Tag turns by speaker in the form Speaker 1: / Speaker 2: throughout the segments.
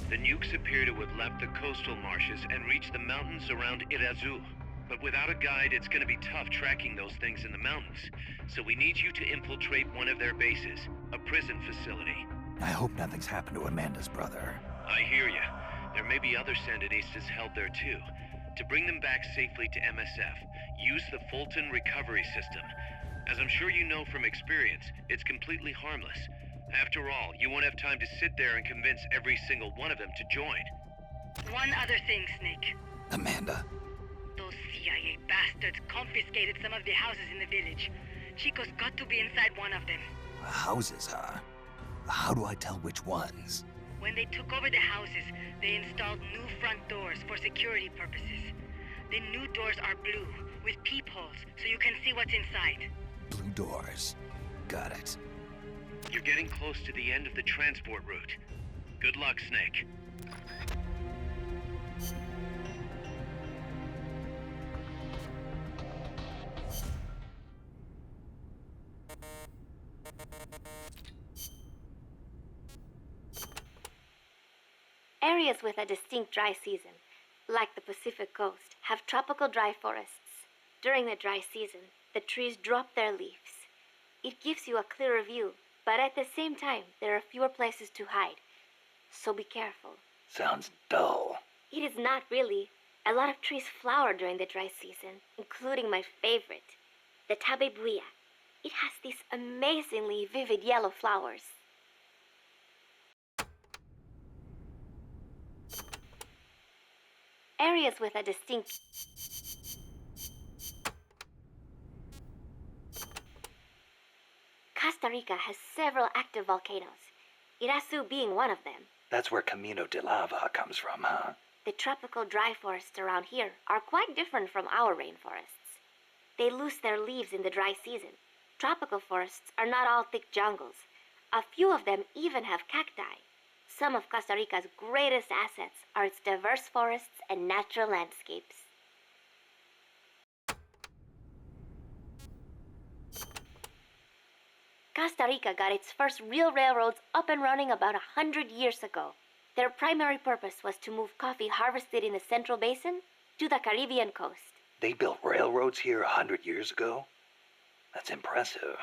Speaker 1: The nukes appear to have left the coastal marshes and reached the mountains around Irazu. But without a guide, it's gonna be tough tracking those things in the mountains. So we need you to infiltrate one of their bases, a prison facility.
Speaker 2: I hope nothing's happened to Amanda's brother.
Speaker 1: I hear ya. There may be other Sandinistas held there too. To bring them back safely to MSF, use the Fulton recovery system. As I'm sure you know from experience, it's completely harmless. After all, you won't have time to sit there and convince every single one of them to join.
Speaker 3: One other thing, Snake.
Speaker 2: Amanda.
Speaker 3: Those CIA bastards confiscated some of the houses in the village. Chico's got to be inside one of them.
Speaker 2: Houses, huh? How do I tell which ones?
Speaker 3: When they took over the houses, they installed new front doors for security purposes. The new doors are blue, with peepholes, so you can see what's inside.
Speaker 2: Blue doors. Got it.
Speaker 1: You're getting close to the end of the transport route. Good luck, Snake.
Speaker 4: Areas with a distinct dry season, like the Pacific coast, have tropical dry forests. During the dry season, the trees drop their leaves. It gives you a clearer view, but at the same time, there are fewer places to hide. So be careful.
Speaker 2: Sounds dull.
Speaker 4: It is not really. A lot of trees flower during the dry season, including my favorite, the tabebuia. It has these amazingly vivid yellow flowers. Areas with a distinct... Costa Rica has several active volcanoes, Irazu being one of them.
Speaker 2: That's where Camino de Lava comes from, huh?
Speaker 4: The tropical dry forests around here are quite different from our rainforests. They lose their leaves in the dry season. Tropical forests are not all thick jungles. A few of them even have cacti. Some of Costa Rica's greatest assets are its diverse forests and natural landscapes. Costa Rica got its first real railroads up and running about 100 years ago. Their primary purpose was to move coffee harvested in the Central Basin to the Caribbean coast.
Speaker 2: They built railroads here 100 years ago? That's impressive.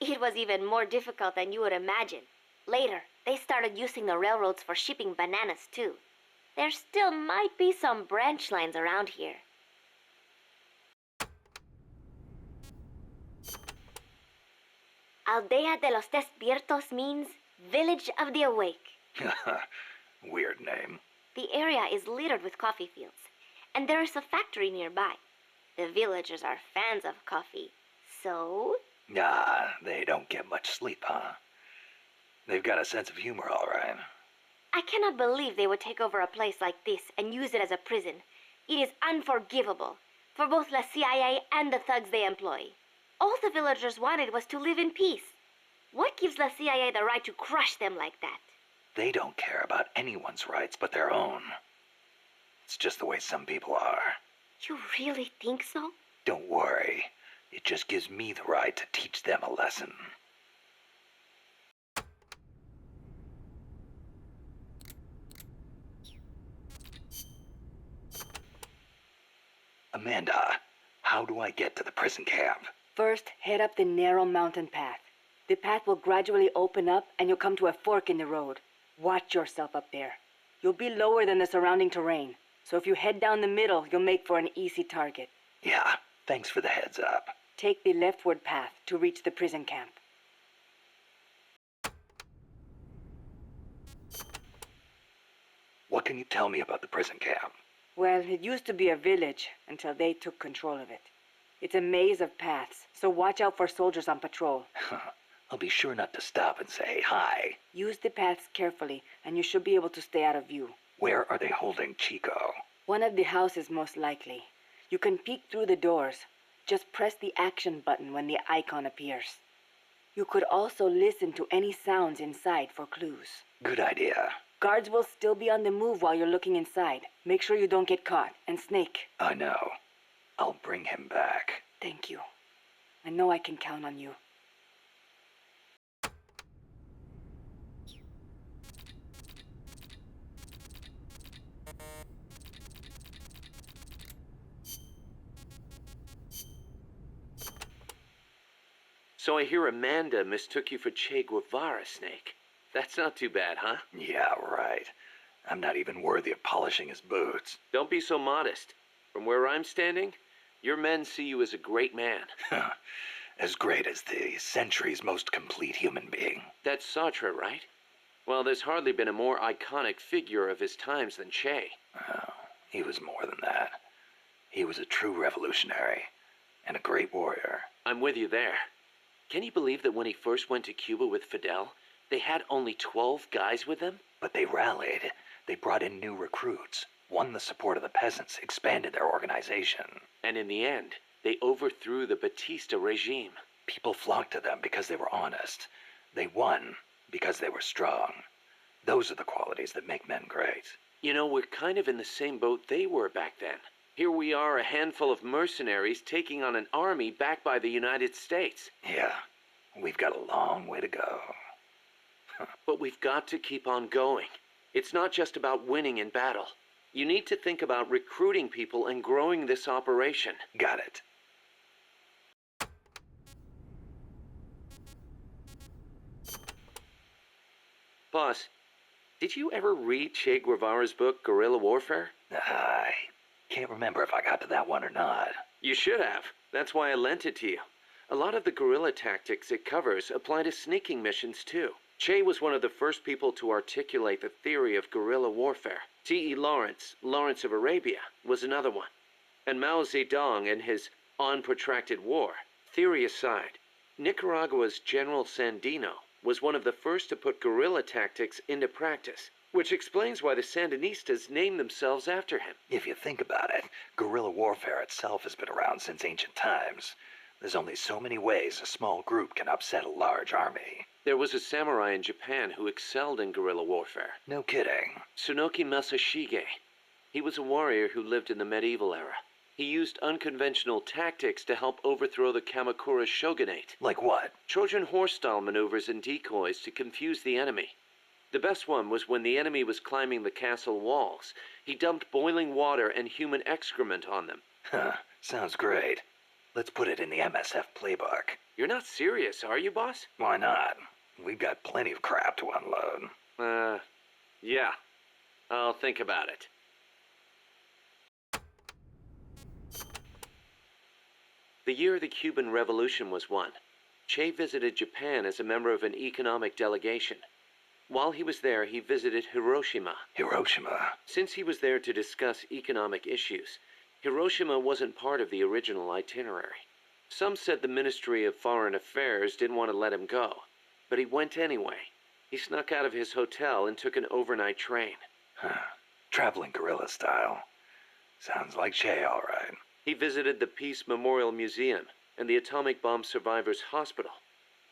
Speaker 4: It was even more difficult than you would imagine. Later, they started using the railroads for shipping bananas too. There still might be some branch lines around here. Aldea de los Despiertos means Village of the Awake.
Speaker 2: Weird name.
Speaker 4: The area is littered with coffee fields, and there is a factory nearby. The villagers are fans of coffee, so...
Speaker 2: Nah, they don't get much sleep, huh? They've got a sense of humor, all right.
Speaker 4: I cannot believe they would take over a place like this and use it as a prison. It is unforgivable for both the CIA and the thugs they employ. All the villagers wanted was to live in peace. What gives the CIA the right to crush them like that?
Speaker 2: They don't care about anyone's rights but their own. It's just the way some people are.
Speaker 4: You really think so?
Speaker 2: Don't worry. It just gives me the right to teach them a lesson. Amanda, how do I get to the prison camp?
Speaker 5: First, head up the narrow mountain path. The path will gradually open up and you'll come to a fork in the road. Watch yourself up there. You'll be lower than the surrounding terrain, so if you head down the middle, you'll make for an easy target.
Speaker 2: Yeah, thanks for the heads up.
Speaker 5: Take the leftward path to reach the prison camp.
Speaker 2: What can you tell me about the prison camp?
Speaker 5: Well, it used to be a village until they took control of it. It's a maze of paths, so watch out for soldiers on patrol.
Speaker 2: I'll be sure not to stop and say hi.
Speaker 5: Use the paths carefully, and you should be able to stay out of view.
Speaker 2: Where are they holding Chico?
Speaker 5: One of the houses, most likely. You can peek through the doors. Just press the action button when the icon appears. You could also listen to any sounds inside for clues.
Speaker 2: Good idea.
Speaker 5: Guards will still be on the move while you're looking inside. Make sure you don't get caught. And Snake.
Speaker 2: I know. I'll bring him back.
Speaker 5: Thank you. I know I can count on you.
Speaker 1: So I hear Amanda mistook you for Che Guevara, Snake. That's not too bad, huh?
Speaker 2: Yeah, right. I'm not even worthy of polishing his boots.
Speaker 1: Don't be so modest. From where I'm standing, your men see you as a great man.
Speaker 2: As great as the century's most complete human being.
Speaker 1: That's Sartre, right? Well, there's hardly been a more iconic figure of his times than Che.
Speaker 2: Oh, he was more than that. He was a true revolutionary and a great warrior.
Speaker 1: I'm with you there. Can you believe that when he first went to Cuba with Fidel, they had only 12 guys with them?
Speaker 2: But they rallied. They brought in new recruits, won the support of the peasants, expanded their organization.
Speaker 1: And in the end, they overthrew the Batista regime.
Speaker 2: People flocked to them because they were honest. They won because they were strong. Those are the qualities that make men great.
Speaker 1: You know, we're kind of in the same boat they were back then. Here we are, a handful of mercenaries taking on an army backed by the United States.
Speaker 2: Yeah, we've got a long way to go.
Speaker 1: But we've got to keep on going. It's not just about winning in battle. You need to think about recruiting people and growing this operation.
Speaker 2: Got it.
Speaker 1: Boss, did you ever read Che Guevara's book, Guerrilla Warfare?
Speaker 2: I can't remember if I got to that one or not.
Speaker 1: You should have. That's why I lent it to you. A lot of the guerrilla tactics it covers apply to sneaking missions, too. Che was one of the first people to articulate the theory of guerrilla warfare. T.E. Lawrence, Lawrence of Arabia, was another one. And Mao Zedong and his On Protracted War. Theory aside, Nicaragua's General Sandino was one of the first to put guerrilla tactics into practice, which explains why the Sandinistas named themselves after him.
Speaker 2: If you think about it, guerrilla warfare itself has been around since ancient times. There's only so many ways a small group can upset a large army.
Speaker 1: There was a samurai in Japan who excelled in guerrilla warfare.
Speaker 2: No kidding.
Speaker 1: Tsunoki Masashige. He was a warrior who lived in the medieval era. He used unconventional tactics to help overthrow the Kamakura shogunate.
Speaker 2: Like what?
Speaker 1: Trojan horse-style maneuvers and decoys to confuse the enemy. The best one was when the enemy was climbing the castle walls. He dumped boiling water and human excrement on them.
Speaker 2: Sounds great. Let's put it in the MSF playbook.
Speaker 1: You're not serious, are you, boss?
Speaker 2: Why not? We've got plenty of crap to unload.
Speaker 1: Yeah. I'll think about it. The year the Cuban Revolution was won, Che visited Japan as a member of an economic delegation. While he was there, he visited Hiroshima.
Speaker 2: Hiroshima?
Speaker 1: Since he was there to discuss economic issues, Hiroshima wasn't part of the original itinerary. Some said the Ministry of Foreign Affairs didn't want to let him go, but he went anyway. He snuck out of his hotel and took an overnight train.
Speaker 2: Traveling guerrilla style. Sounds like Che, all right.
Speaker 1: He visited the Peace Memorial Museum and the Atomic Bomb Survivors Hospital.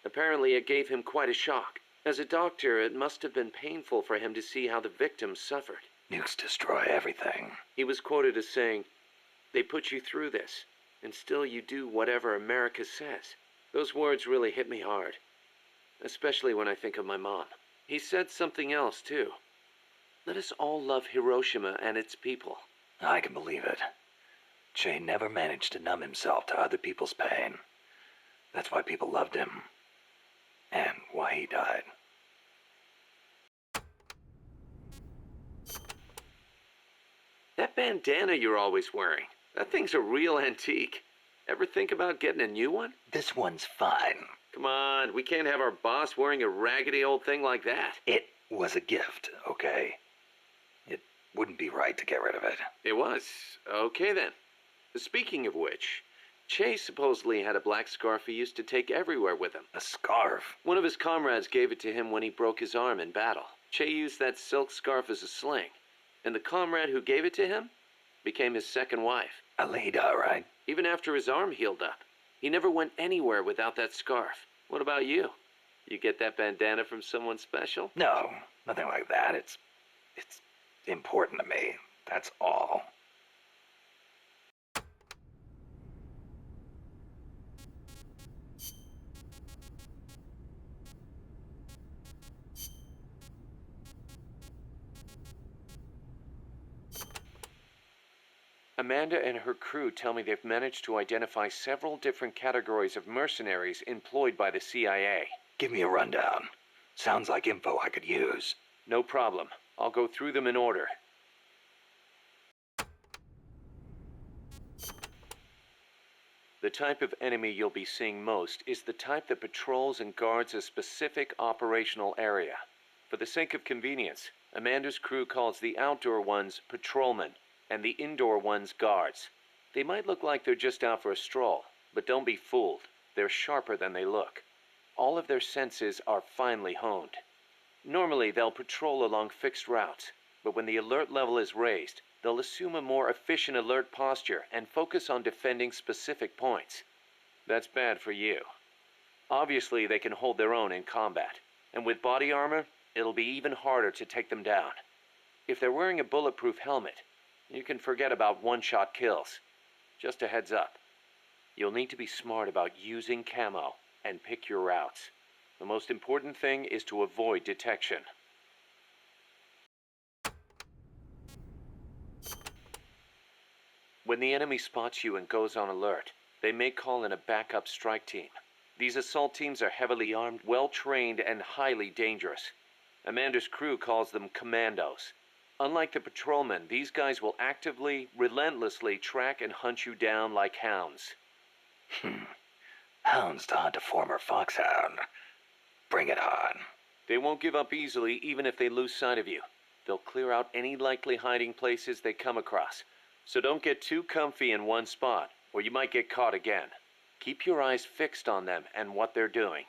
Speaker 1: Apparently it gave him quite a shock. As a doctor, it must have been painful for him to see how the victims suffered.
Speaker 2: Nukes destroy everything.
Speaker 1: He was quoted as saying, "They put you through this, and still you do whatever America says." Those words really hit me hard, especially when I think of my mom. He said something else, too. Let us all love Hiroshima and its people.
Speaker 2: I can believe it. Che never managed to numb himself to other people's pain. That's why people loved him. And why he died.
Speaker 1: That bandana you're always wearing, that thing's a real antique. Ever think about getting a new one?
Speaker 2: This one's fine.
Speaker 1: Come on, we can't have our boss wearing a raggedy old thing like that.
Speaker 2: It was a gift, okay? It wouldn't be right to get rid of it.
Speaker 1: It was. Okay then. Speaking of which, Che supposedly had a black scarf he used to take everywhere with him.
Speaker 2: A scarf?
Speaker 1: One of his comrades gave it to him when he broke his arm in battle. Che used that silk scarf as a sling, and the comrade who gave it to him became his second wife.
Speaker 2: Alida, right?
Speaker 1: Even after his arm healed up, he never went anywhere without that scarf. What about you? You get that bandana from someone special?
Speaker 2: No, nothing like that. It's important to me. That's all.
Speaker 6: Amanda and her crew tell me they've managed to identify several different categories of mercenaries employed by the CIA.
Speaker 2: Give me a rundown. Sounds like info I could use.
Speaker 6: No problem. I'll go through them in order. The type of enemy you'll be seeing most is the type that patrols and guards a specific operational area. For the sake of convenience, Amanda's crew calls the outdoor ones patrolmen and the indoor ones guards. They might look like they're just out for a stroll, but don't be fooled. They're sharper than they look. All of their senses are finely honed. Normally, they'll patrol along fixed routes, but when the alert level is raised, they'll assume a more efficient alert posture and focus on defending specific points. That's bad for you. Obviously, they can hold their own in combat, and with body armor, it'll be even harder to take them down. If they're wearing a bulletproof helmet, you can forget about one-shot kills. Just a heads up. You'll need to be smart about using camo and pick your routes. The most important thing is to avoid detection. When the enemy spots you and goes on alert, they may call in a backup strike team. These assault teams are heavily armed, well-trained, and highly dangerous. Amanda's crew calls them commandos. Unlike the patrolmen, these guys will actively, relentlessly track and hunt you down like hounds.
Speaker 2: Hounds to hunt a former foxhound. Bring it on.
Speaker 6: They won't give up easily even if they lose sight of you. They'll clear out any likely hiding places they come across. So don't get too comfy in one spot, or you might get caught again. Keep your eyes fixed on them and what they're doing.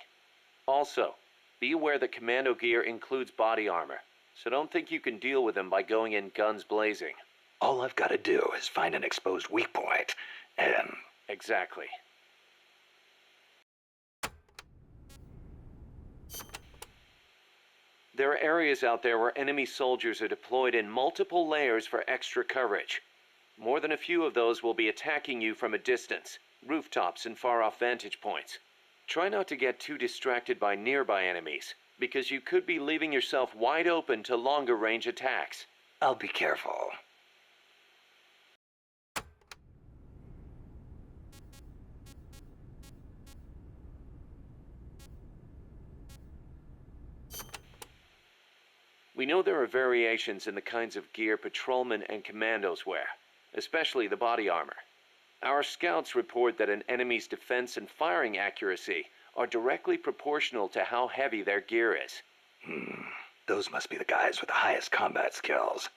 Speaker 6: Also, be aware that commando gear includes body armor, so don't think you can deal with them by going in guns blazing.
Speaker 2: All I've got to do is find an exposed weak point, and...
Speaker 6: Exactly. There are areas out there where enemy soldiers are deployed in multiple layers for extra coverage. More than a few of those will be attacking you from a distance, rooftops and far-off vantage points. Try not to get too distracted by nearby enemies, because you could be leaving yourself wide open to longer-range attacks.
Speaker 2: I'll be careful.
Speaker 6: We know there are variations in the kinds of gear patrolmen and commandos wear, especially the body armor. Our scouts report that an enemy's defense and firing accuracy are directly proportional to how heavy their gear is.
Speaker 2: Those must be the guys with the highest combat skills.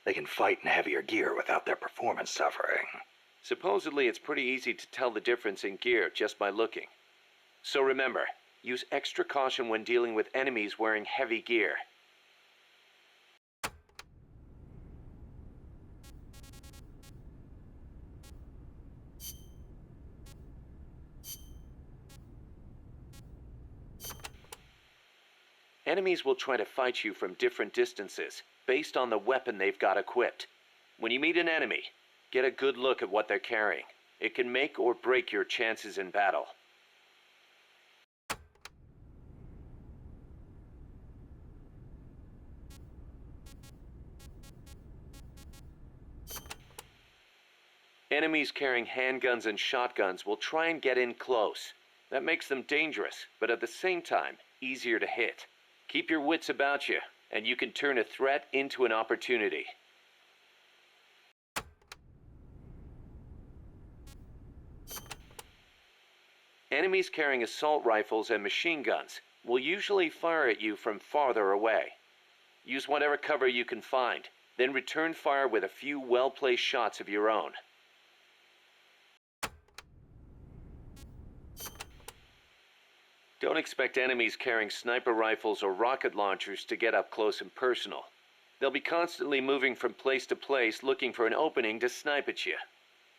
Speaker 2: They can fight in heavier gear without their performance suffering.
Speaker 6: Supposedly, it's pretty easy to tell the difference in gear just by looking. So remember, use extra caution when dealing with enemies wearing heavy gear. Enemies will try to fight you from different distances, based on the weapon they've got equipped. When you meet an enemy, get a good look at what they're carrying. It can make or break your chances in battle. Enemies carrying handguns and shotguns will try and get in close. That makes them dangerous, but at the same time, easier to hit. Keep your wits about you, and you can turn a threat into an opportunity. Enemies carrying assault rifles and machine guns will usually fire at you from farther away. Use whatever cover you can find, then return fire with a few well-placed shots of your own. Don't expect enemies carrying sniper rifles or rocket launchers to get up close and personal. They'll be constantly moving from place to place looking for an opening to snipe at you.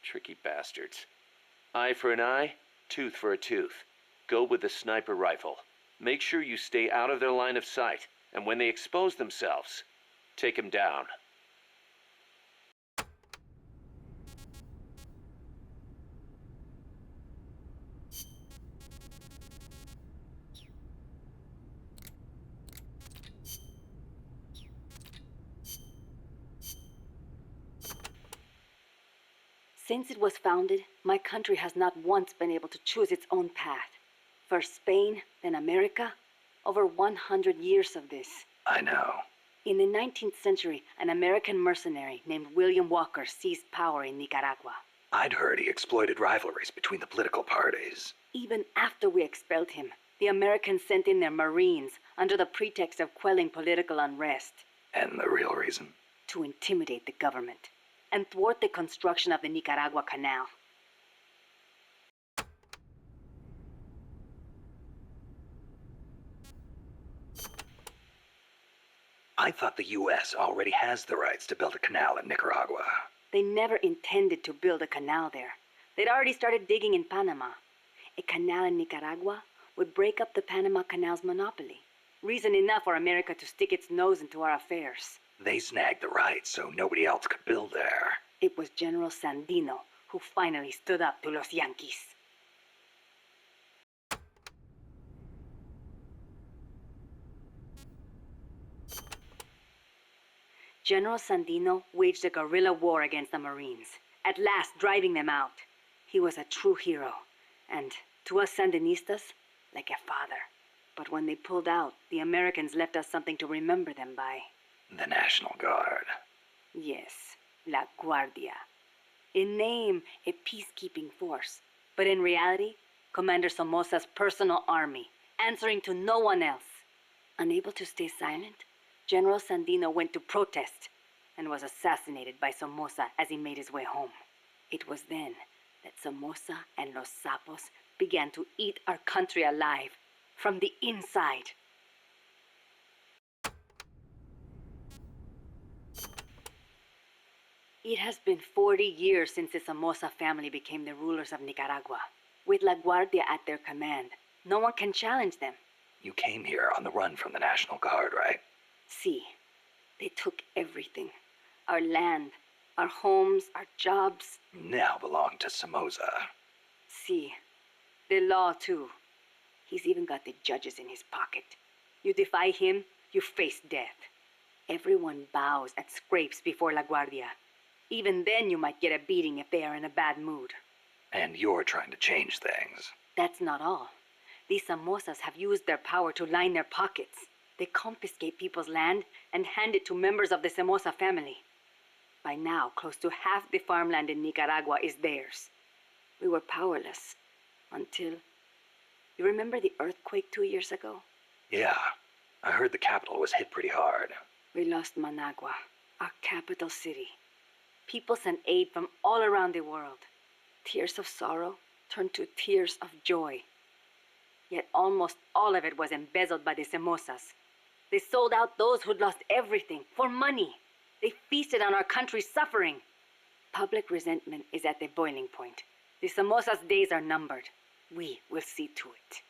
Speaker 6: Tricky bastards. Eye for an eye, tooth for a tooth. Go with the sniper rifle. Make sure you stay out of their line of sight, and when they expose themselves, take them down.
Speaker 5: Since it was founded, my country has not once been able to choose its own path. First Spain, then America. Over 100 years of this.
Speaker 2: I know.
Speaker 5: In the 19th century, an American mercenary named William Walker seized power in Nicaragua.
Speaker 2: I'd heard he exploited rivalries between the political parties.
Speaker 5: Even after we expelled him, the Americans sent in their Marines under the pretext of quelling political unrest.
Speaker 2: And the real reason?
Speaker 5: To intimidate the government and thwart the construction of the Nicaragua Canal.
Speaker 2: I thought the U.S. already has the rights to build a canal in Nicaragua.
Speaker 5: They never intended to build a canal there. They'd already started digging in Panama. A canal in Nicaragua would break up the Panama Canal's monopoly. Reason enough for America to stick its nose into our affairs.
Speaker 2: They snagged the rights so nobody else could build there.
Speaker 5: It was General Sandino who finally stood up to los Yankees. General Sandino waged a guerrilla war against the Marines, at last driving them out. He was a true hero, and to us Sandinistas, like a father. But when they pulled out, the Americans left us something to remember them by.
Speaker 2: The National Guard.
Speaker 5: Yes, La Guardia. In name, a peacekeeping force, but in reality, Commander Somoza's personal army, answering to no one else. Unable to stay silent, General Sandino went to protest and was assassinated by Somoza as he made his way home. It was then that Somoza and Los Sapos began to eat our country alive from the inside. It has been 40 years since the Somoza family became the rulers of Nicaragua. With La Guardia at their command, no one can challenge them.
Speaker 2: You came here on the run from the National Guard, right?
Speaker 5: See, they took everything. Our land, our homes, our jobs.
Speaker 2: Now belong to Somoza.
Speaker 5: See, the law too. He's even got the judges in his pocket. You defy him, you face death. Everyone bows and scrapes before La Guardia. Even then you might get a beating if they are in a bad mood.
Speaker 2: And you're trying to change things.
Speaker 5: That's not all. These Somozas have used their power to line their pockets. They confiscate people's land and hand it to members of the Somoza family. By now, close to half the farmland in Nicaragua is theirs. We were powerless until... You remember the earthquake 2 years ago?
Speaker 2: Yeah, I heard the capital was hit pretty hard.
Speaker 5: We lost Managua, our capital city. People sent aid from all around the world. Tears of sorrow turned to tears of joy. Yet almost all of it was embezzled by the Somozas. They sold out those who'd lost everything for money. They feasted on our country's suffering. Public resentment is at the boiling point. The Somozas' days are numbered. We will see to it.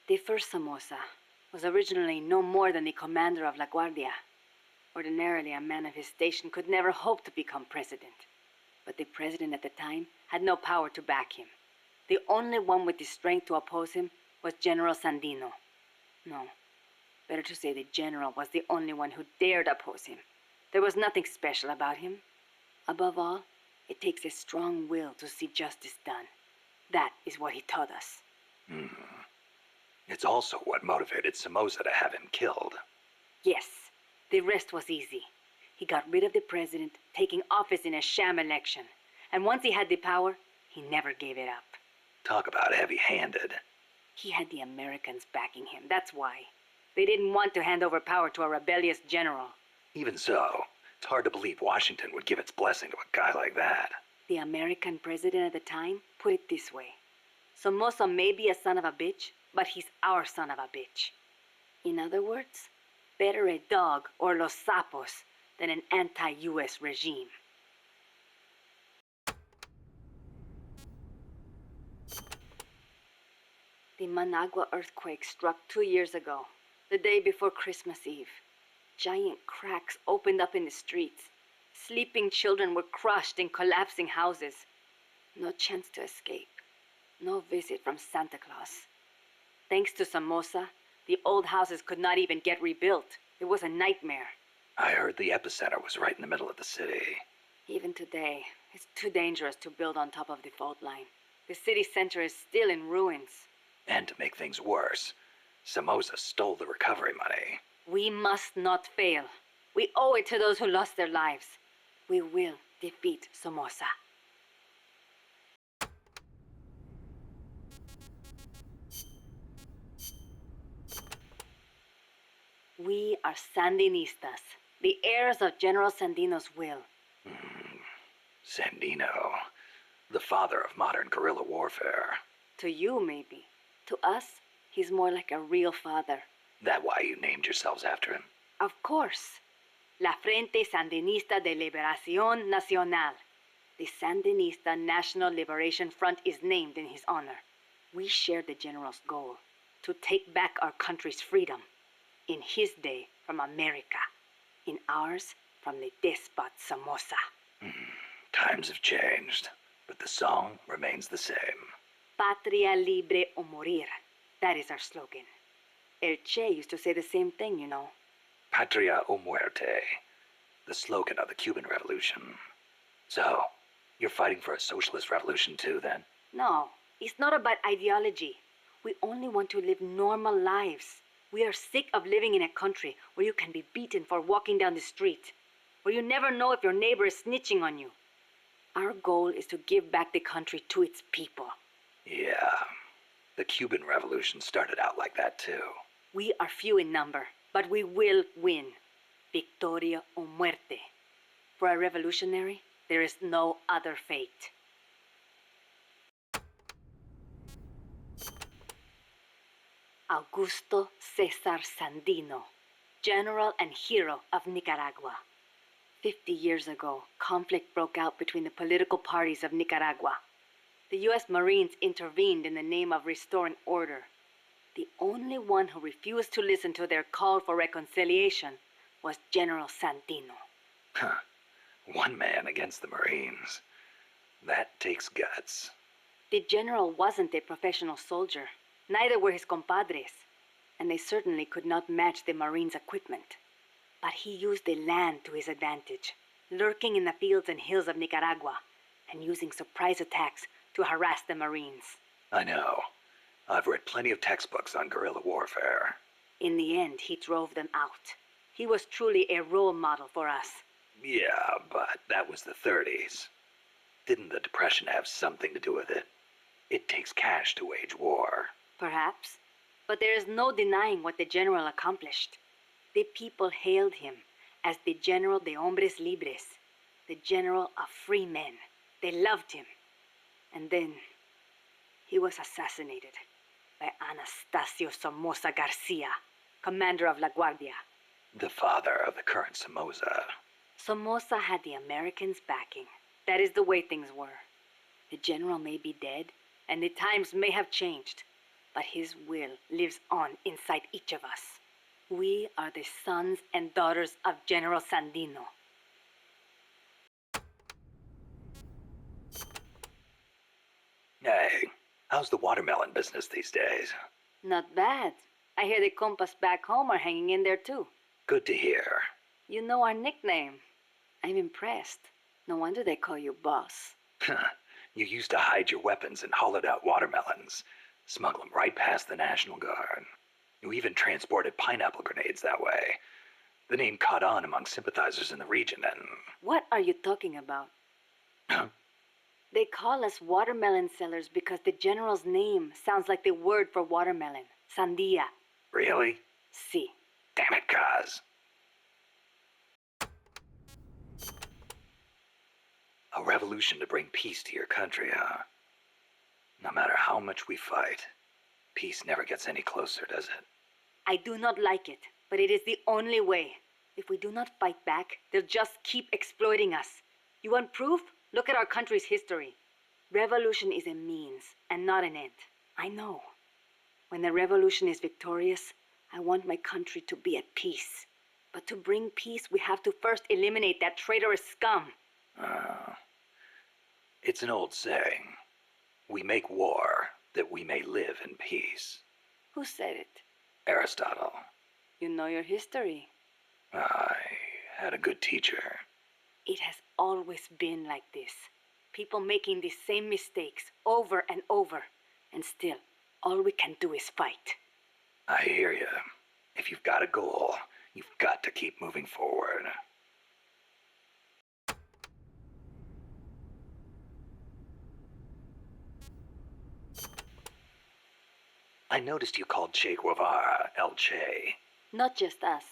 Speaker 5: The first Somoza was originally no more than the commander of La Guardia. Ordinarily, a man of his station could never hope to become president. But the president at the time had no power to back him. The only one with the strength to oppose him was General Sandino. No, better to say the general was the only one who dared oppose him. There was nothing special about him. Above all, it takes a strong will to see justice done. That is what he taught us.
Speaker 2: It's also what motivated Somoza to have him killed.
Speaker 5: Yes, the rest was easy. He got rid of the president, taking office in a sham election. And once he had the power, he never gave it up.
Speaker 2: Talk about heavy-handed.
Speaker 5: He had the Americans backing him, that's why. They didn't want to hand over power to a rebellious general.
Speaker 2: Even so, it's hard to believe Washington would give its blessing to a guy like that.
Speaker 5: The American president at the time put it this way. Somoza may be a son of a bitch, but he's our son of a bitch. In other words, better a dog or Los Sapos than an anti-US regime. The Managua earthquake struck 2 years ago, the day before Christmas Eve. Giant cracks opened up in the streets. Sleeping children were crushed in collapsing houses. No chance to escape. No visit from Santa Claus. Thanks to Somoza, The old houses could not even get rebuilt. It was a nightmare.
Speaker 2: I heard the epicenter was right in the middle of the city.
Speaker 5: Even today, it's too dangerous to build on top of the fault line. The city center is still in ruins.
Speaker 2: And to make things worse, Somoza stole the recovery money.
Speaker 5: We must not fail. We owe it to those who lost their lives. We will defeat Somoza. We are Sandinistas, the heirs of General Sandino's will.
Speaker 2: Sandino, the father of modern guerrilla warfare.
Speaker 5: To you, maybe. To us, he's more like a real father.
Speaker 2: That why you named yourselves after him?
Speaker 5: Of course. La Frente Sandinista de Liberación Nacional. The Sandinista National Liberation Front is named in his honor. We share the general's goal, to take back our country's freedom. In his day, from America. In ours, from the despot Somoza.
Speaker 2: Times have changed, but the song remains the same.
Speaker 5: Patria libre o morir. That is our slogan. El Che used to say the same thing, you know.
Speaker 2: Patria o muerte, the slogan of the Cuban Revolution. So, you're fighting for a socialist revolution too, then?
Speaker 5: No, it's not about ideology. We only want to live normal lives. We are sick of living in a country where you can be beaten for walking down the street, where you never know if your neighbor is snitching on you. Our goal is to give back the country to its people.
Speaker 2: Yeah, the Cuban Revolution started out like that too.
Speaker 5: We are few in number, but we will win. Victoria o muerte. For a revolutionary, there is no other fate. Augusto Cesar Sandino, general and hero of Nicaragua. 50 years ago, conflict broke out between the political parties of Nicaragua. The U.S. Marines intervened in the name of restoring order. The only one who refused to listen to their call for reconciliation was General Sandino.
Speaker 2: Huh. One man against the Marines. That takes guts.
Speaker 5: The general wasn't a professional soldier. Neither were his compadres. And they certainly could not match the Marines' equipment. But he used the land to his advantage, lurking in the fields and hills of Nicaragua, and using surprise attacks to harass the Marines.
Speaker 2: I know. I've read plenty of textbooks on guerrilla warfare.
Speaker 5: In the end, he drove them out. He was truly a role model for us.
Speaker 2: Yeah, but that was the 30s. Didn't the Depression have something to do with it? It takes cash to wage war.
Speaker 5: Perhaps. But there is no denying what the general accomplished. The people hailed him as the General de Hombres Libres, the General of Free Men. They loved him. And then he was assassinated by Anastasio Somoza Garcia, commander of La Guardia.
Speaker 2: The father of the current Somoza.
Speaker 5: Somoza had the Americans' backing. That is the way things were. The general may be dead, and the times may have changed, but his will lives on inside each of us. We are the sons and daughters of General Sandino.
Speaker 2: Hey, how's the watermelon business these days?
Speaker 5: Not bad. I hear the compas back home are hanging in there too.
Speaker 2: Good to hear.
Speaker 5: You know our nickname. I'm impressed. No wonder they call you boss.
Speaker 2: You used to hide your weapons and hollowed out watermelons, smuggle them right past the National Guard. You even transported pineapple grenades that way. The name caught on among sympathizers in the region and...
Speaker 5: What are you talking about?
Speaker 2: Huh?
Speaker 5: They call us watermelon sellers because the general's name sounds like the word for watermelon. Sandia.
Speaker 2: Really?
Speaker 5: Si.
Speaker 2: Damn it, Kaz. A revolution to bring peace to your country, huh? No matter how much we fight, peace never gets any closer, does it?
Speaker 5: I do not like it, but it is the only way. If we do not fight back, they'll just keep exploiting us. You want proof? Look at our country's history. Revolution is a means and not an end. I know. When the revolution is victorious, I want my country to be at peace. But to bring peace, we have to first eliminate that traitorous scum.
Speaker 2: It's an old saying. We make war that we may live in peace.
Speaker 5: Who said it?
Speaker 2: Aristotle.
Speaker 5: You know your history.
Speaker 2: I had a good teacher.
Speaker 5: It has always been like this. People making the same mistakes over and over. And still, all we can do is fight.
Speaker 2: I hear you. If you've got a goal, you've got to keep moving forward. I noticed you called Che Guevara El Che.
Speaker 5: Not just us.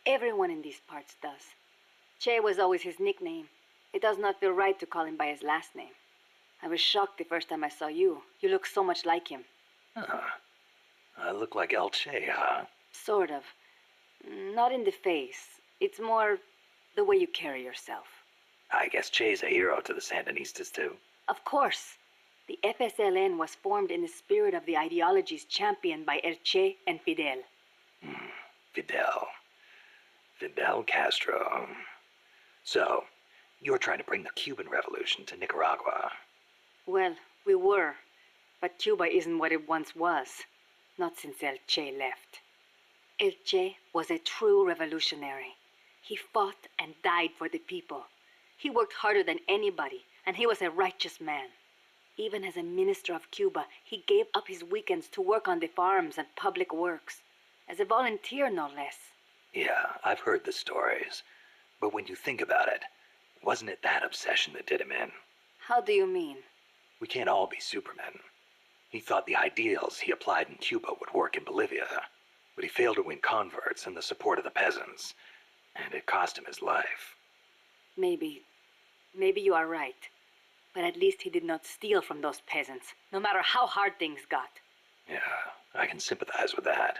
Speaker 5: Everyone in these parts does. Che was always his nickname. It does not feel right to call him by his last name. I was shocked the first time I saw you. You look so much like him.
Speaker 2: Huh. I look like El Che, huh?
Speaker 5: Sort of. Not in the face. It's more the way you carry yourself.
Speaker 2: I guess Che's a hero to the Sandinistas, too.
Speaker 5: Of course. The FSLN was formed in the spirit of the ideologies championed by El Che and Fidel.
Speaker 2: Fidel Castro. So, you're trying to bring the Cuban Revolution to Nicaragua.
Speaker 5: Well, we were. But Cuba isn't what it once was. Not since El Che left. El Che was a true revolutionary. He fought and died for the people. He worked harder than anybody, and he was a righteous man. Even as a minister of Cuba, he gave up his weekends to work on the farms and public works. As a volunteer, no less.
Speaker 2: Yeah, I've heard the stories. But when you think about it, wasn't it that obsession that did him in?
Speaker 5: How do you mean?
Speaker 2: We can't all be supermen. He thought the ideals he applied in Cuba would work in Bolivia, but he failed to win converts and the support of the peasants, and it cost him his life.
Speaker 5: Maybe you are right. But at least he did not steal from those peasants, no matter how hard things got.
Speaker 2: Yeah, I can sympathize with that.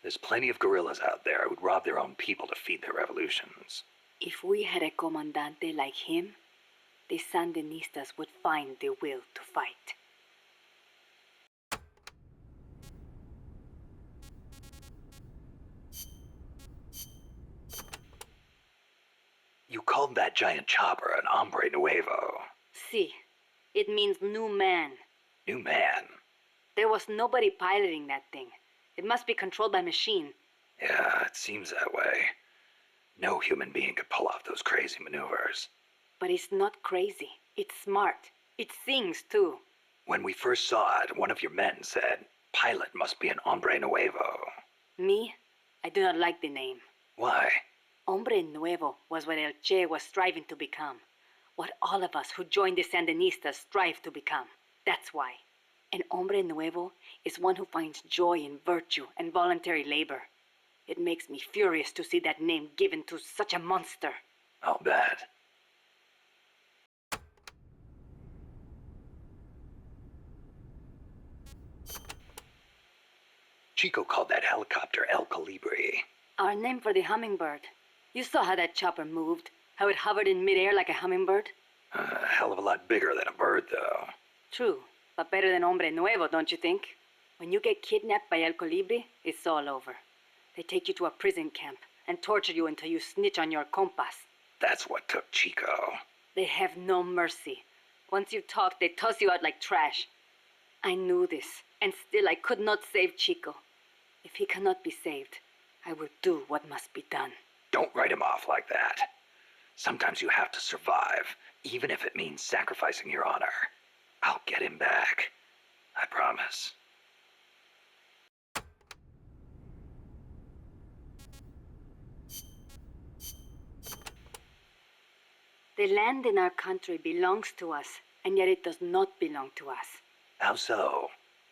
Speaker 2: There's plenty of guerrillas out there who'd rob their own people to feed their revolutions.
Speaker 5: If we had a comandante like him, the Sandinistas would find the will to fight.
Speaker 2: You called that giant chopper an hombre nuevo.
Speaker 5: Si. It means new man.
Speaker 2: New man?
Speaker 5: There was nobody piloting that thing. It must be controlled by machine.
Speaker 2: Yeah, it seems that way. No human being could pull off those crazy maneuvers.
Speaker 5: But it's not crazy. It's smart. It sings, too.
Speaker 2: When we first saw it, one of your men said, "Pilot must be an hombre nuevo."
Speaker 5: Me? I do not like the name.
Speaker 2: Why?
Speaker 5: Hombre Nuevo was what El Che was striving to become. What all of us who joined the Sandinistas strive to become. That's why. An hombre nuevo is one who finds joy in virtue and voluntary labor. It makes me furious to see that name given to such a monster.
Speaker 2: I'll bet. Chico called that helicopter El Colibri.
Speaker 5: Our name for the hummingbird. You saw how that chopper moved, how it hovered in midair like a hummingbird?
Speaker 2: A hell of a lot bigger than a bird, though.
Speaker 5: True, but better than hombre nuevo, don't you think? When you get kidnapped by El Colibri, it's all over. They take you to a prison camp and torture you until you snitch on your compas.
Speaker 2: That's what took Chico.
Speaker 5: They have no mercy. Once you talk, they toss you out like trash. I knew this, and still I could not save Chico. If he cannot be saved, I will do what must be done.
Speaker 2: Don't write him off like that. Sometimes you have to survive, even if it means sacrificing your honor. I'll get him back. I promise.
Speaker 5: The land in our country belongs to us, and yet it does not belong to us.
Speaker 2: How so?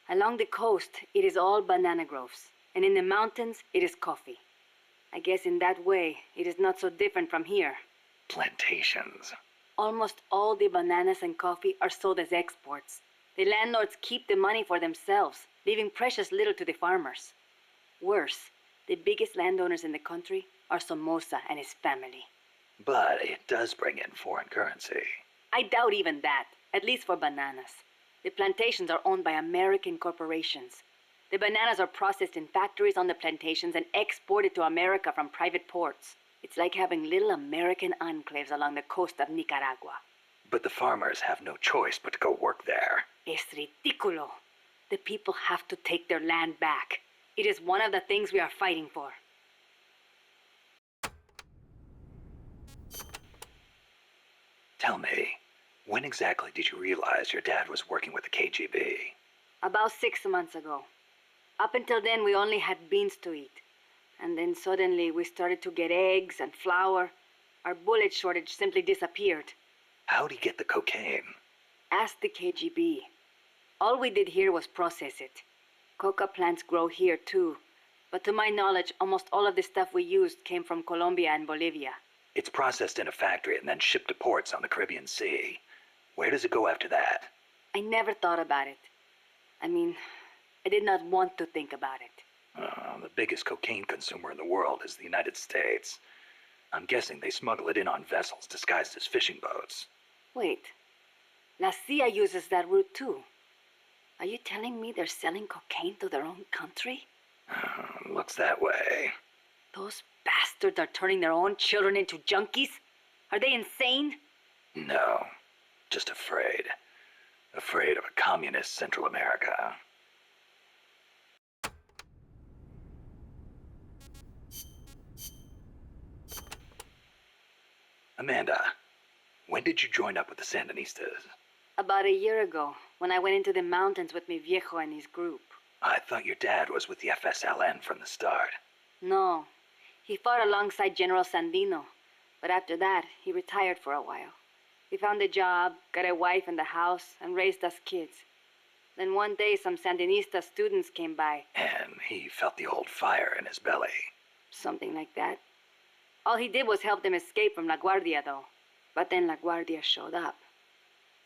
Speaker 5: Along the coast, it is all banana groves, and in the mountains, it is coffee. I guess in that way, it is not so different from here.
Speaker 2: Plantations.
Speaker 5: Almost all the bananas and coffee are sold as exports. The landlords keep the money for themselves, leaving precious little to the farmers. Worse, the biggest landowners in the country are Somoza and his family.
Speaker 2: But it does bring in foreign currency.
Speaker 5: I doubt even that, at least for bananas. The plantations are owned by American corporations. The bananas are processed in factories on the plantations and exported to America from private ports. It's like having little American enclaves along the coast of Nicaragua.
Speaker 2: But the farmers have no choice but to go work there.
Speaker 5: Es ridículo. The people have to take their land back. It is one of the things we are fighting for.
Speaker 2: Tell me, when exactly did you realize your dad was working with the KGB?
Speaker 5: About 6 months ago. Up until then, we only had beans to eat. And then suddenly we started to get eggs and flour. Our bullet shortage simply disappeared.
Speaker 2: How'd he get the cocaine?
Speaker 5: Ask the KGB. All we did here was process it. Coca plants grow here too. But to my knowledge, almost all of the stuff we used came from Colombia and Bolivia.
Speaker 2: It's processed in a factory and then shipped to ports on the Caribbean Sea. Where does it go after that?
Speaker 5: I never thought about it. I mean, I did not want to think about it.
Speaker 2: The biggest cocaine consumer in the world is the United States. I'm guessing they smuggle it in on vessels disguised as fishing boats.
Speaker 5: Wait. La CIA uses that route too. Are you telling me they're selling cocaine to their own country?
Speaker 2: Looks that way.
Speaker 5: Those bastards are turning their own children into junkies? Are they insane?
Speaker 2: No, just afraid. Afraid of a communist Central America. Amanda, when did you join up with the Sandinistas?
Speaker 5: About a year ago, when I went into the mountains with mi viejo and his group.
Speaker 2: I thought your dad was with the FSLN from the start.
Speaker 5: No, he fought alongside General Sandino, but after that, he retired for a while. He found a job, got a wife and a house, and raised us kids. Then one day, some Sandinista students came by.
Speaker 2: And he felt the old fire in his belly.
Speaker 5: Something like that. All he did was help them escape from La Guardia, though. But then La Guardia showed up.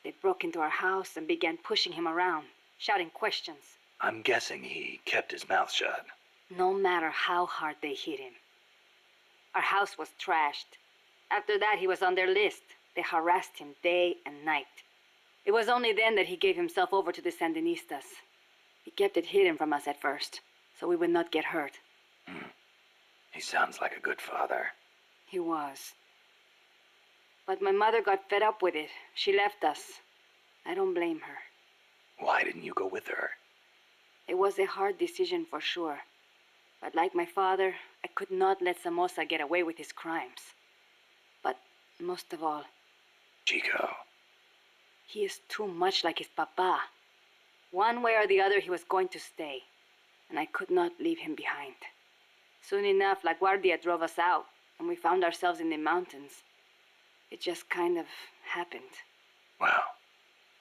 Speaker 5: They broke into our house and began pushing him around, shouting questions.
Speaker 2: I'm guessing he kept his mouth shut.
Speaker 5: No matter how hard they hit him. Our house was trashed. After that, he was on their list. They harassed him day and night. It was only then that he gave himself over to the Sandinistas. He kept it hidden from us at first, so we would not get hurt.
Speaker 2: He sounds like a good father.
Speaker 5: He was. But my mother got fed up with it. She left us. I don't blame her.
Speaker 2: Why didn't you go with her?
Speaker 5: It was a hard decision for sure. But like my father, I could not let Somoza get away with his crimes. But most of all,
Speaker 2: Chico.
Speaker 5: he is too much like his papa. One way or the other, he was going to stay. And I could not leave him behind. Soon enough, La Guardia drove us out, and we found ourselves in the mountains. It just kind of happened.
Speaker 2: Well,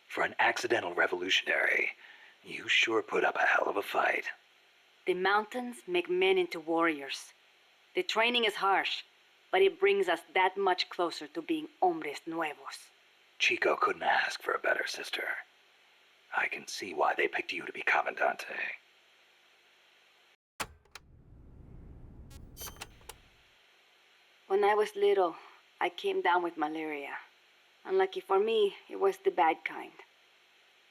Speaker 2: for an accidental revolutionary, you sure put up a hell of a fight.
Speaker 5: The mountains make men into warriors. The training is harsh, but it brings us that much closer to being hombres nuevos.
Speaker 2: Chico couldn't ask for a better sister. I can see why they picked you to be Commandante.
Speaker 5: When I was little, I came down with malaria. Unlucky for me, it was the bad kind.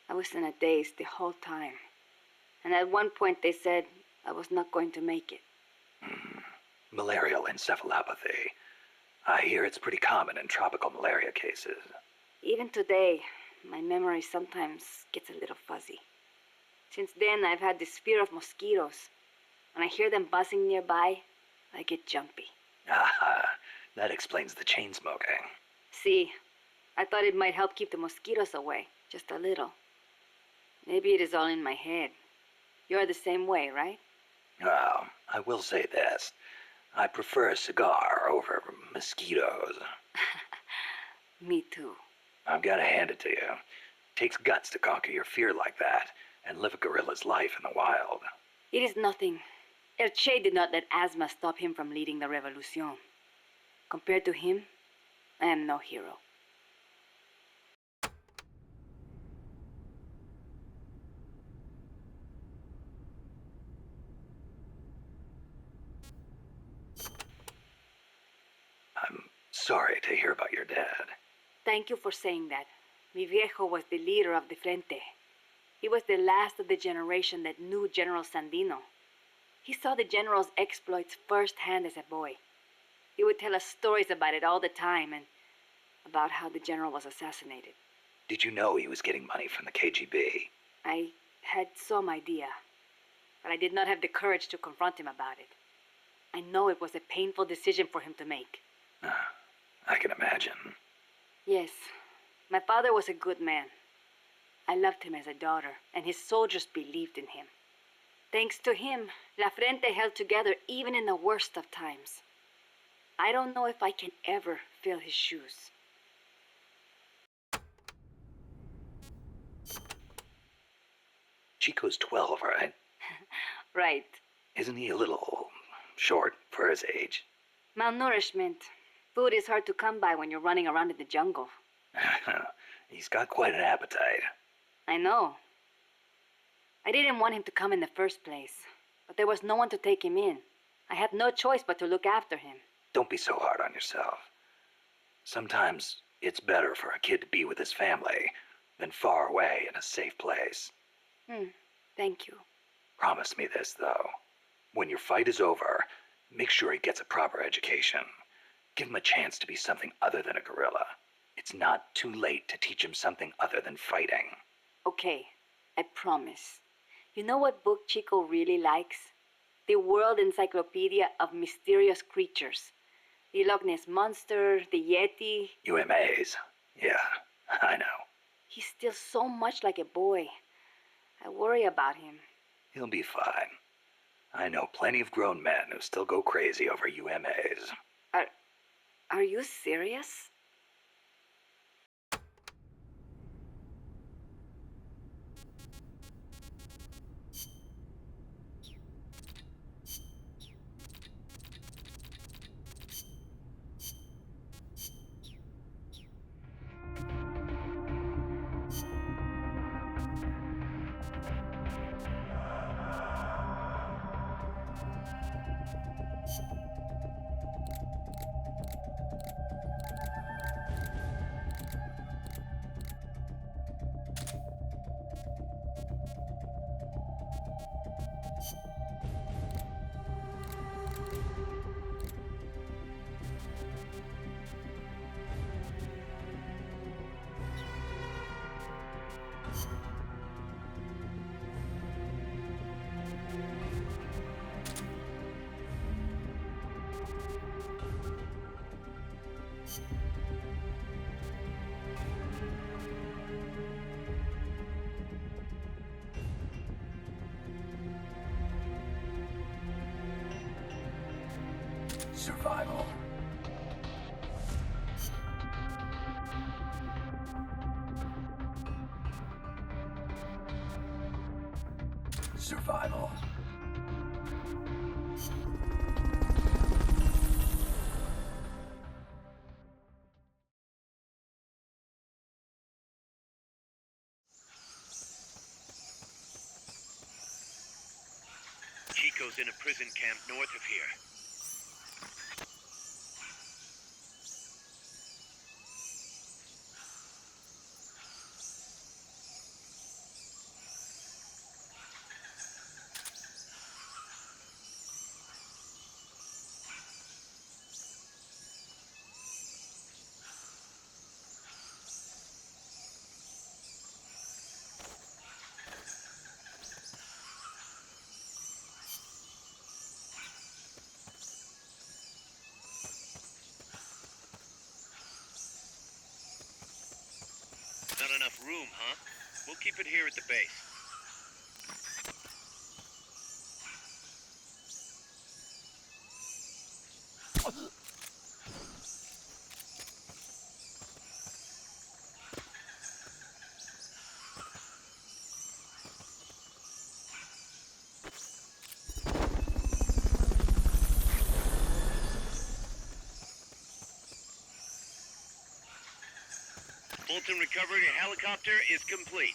Speaker 5: I was in a daze the whole time. And at one point they said I was not going to make it.
Speaker 2: Malarial encephalopathy. I hear it's pretty common in tropical malaria cases.
Speaker 5: Even today, my memory sometimes gets a little fuzzy. Since then, I've had this fear of mosquitoes. When I hear them buzzing nearby, I get jumpy.
Speaker 2: Ah, that explains the chain smoking.
Speaker 5: See, I thought it might help keep the mosquitoes away, just a little. Maybe it is all in my head. You're the same way, right?
Speaker 2: Well, I will say this. I prefer a cigar over mosquitoes.
Speaker 5: Me too.
Speaker 2: I've got to hand it to you. Takes guts to conquer your fear like that and live a gorilla's life in the wild.
Speaker 5: It is nothing. El Che did not let asthma stop him from leading the revolution. Compared to him, I am no hero.
Speaker 2: I'm sorry to hear about your dad.
Speaker 5: Thank you for saying that. Mi viejo was the leader of the Frente. He was the last of the generation that knew General Sandino. He saw the general's exploits firsthand as a boy. He would tell us stories about it all the time and about how the general was assassinated.
Speaker 2: Did you know he was getting money from the KGB?
Speaker 5: I had some idea. but I did not have the courage to confront him about it. I know it was a painful decision for him to make.
Speaker 2: I can imagine.
Speaker 5: Yes, my father was a good man. I loved him as a daughter, and his soldiers believed in him. Thanks to him, La Frente held together even in the worst of times. I don't know if I can ever fill his shoes.
Speaker 2: Chico's 12, right?
Speaker 5: Right.
Speaker 2: Isn't he a little short for his age?
Speaker 5: Malnourishment. Food is hard to come by when you're running around in the jungle.
Speaker 2: He's got quite an appetite.
Speaker 5: I know. I didn't want him to come in the first place, but there was no one to take him in. I had no choice but to look after him.
Speaker 2: Don't be so hard on yourself. Sometimes it's better for a kid to be with his family than far away in a safe place.
Speaker 5: Thank you.
Speaker 2: Promise me this, though. When your fight is over, make sure he gets a proper education. Give him a chance to be something other than a gorilla. It's not too late to teach him something other than fighting.
Speaker 5: Okay, I promise. You know what book Chico really likes? The World Encyclopedia of Mysterious Creatures. The Loch Ness Monster, the Yeti.
Speaker 2: UMAs. Yeah, I know.
Speaker 5: He's still so much like a boy. I worry about him.
Speaker 2: He'll be fine. I know plenty of grown men who still go crazy over UMAs.
Speaker 5: Are you serious?
Speaker 2: Survival. Survival.
Speaker 1: Chico's in a prison camp north of here. Not enough room, huh? We'll keep it here at the base. Fulton recovery helicopter is complete.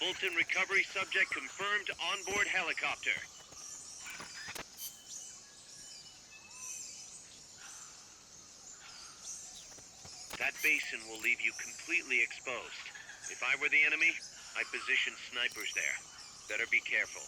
Speaker 1: Fulton recovery subject confirmed onboard helicopter. That basin will leave you completely exposed. If I were the enemy, I'd position snipers there. Better be careful.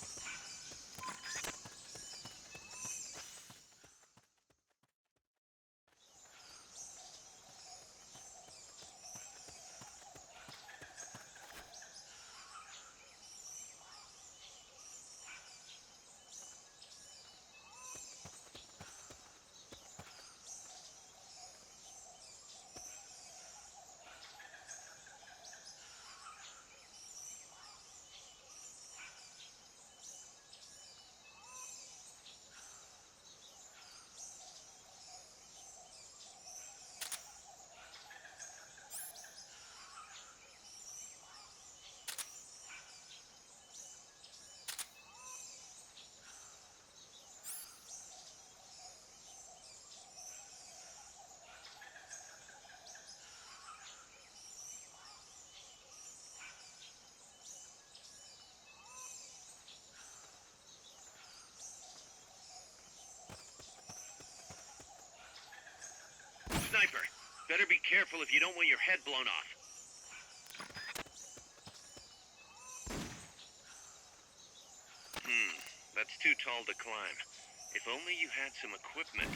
Speaker 1: Sniper, better be careful if you don't want your head blown off. That's too tall to climb. If only you had some equipment.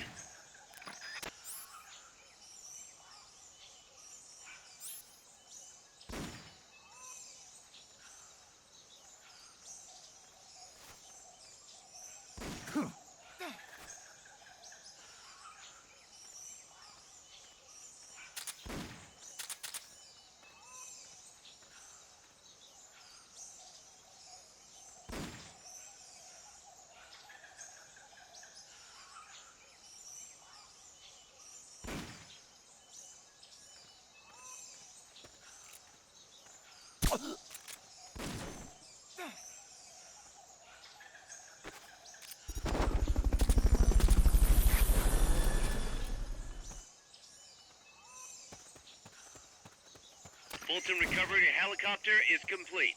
Speaker 1: Fulton recovery helicopter is complete.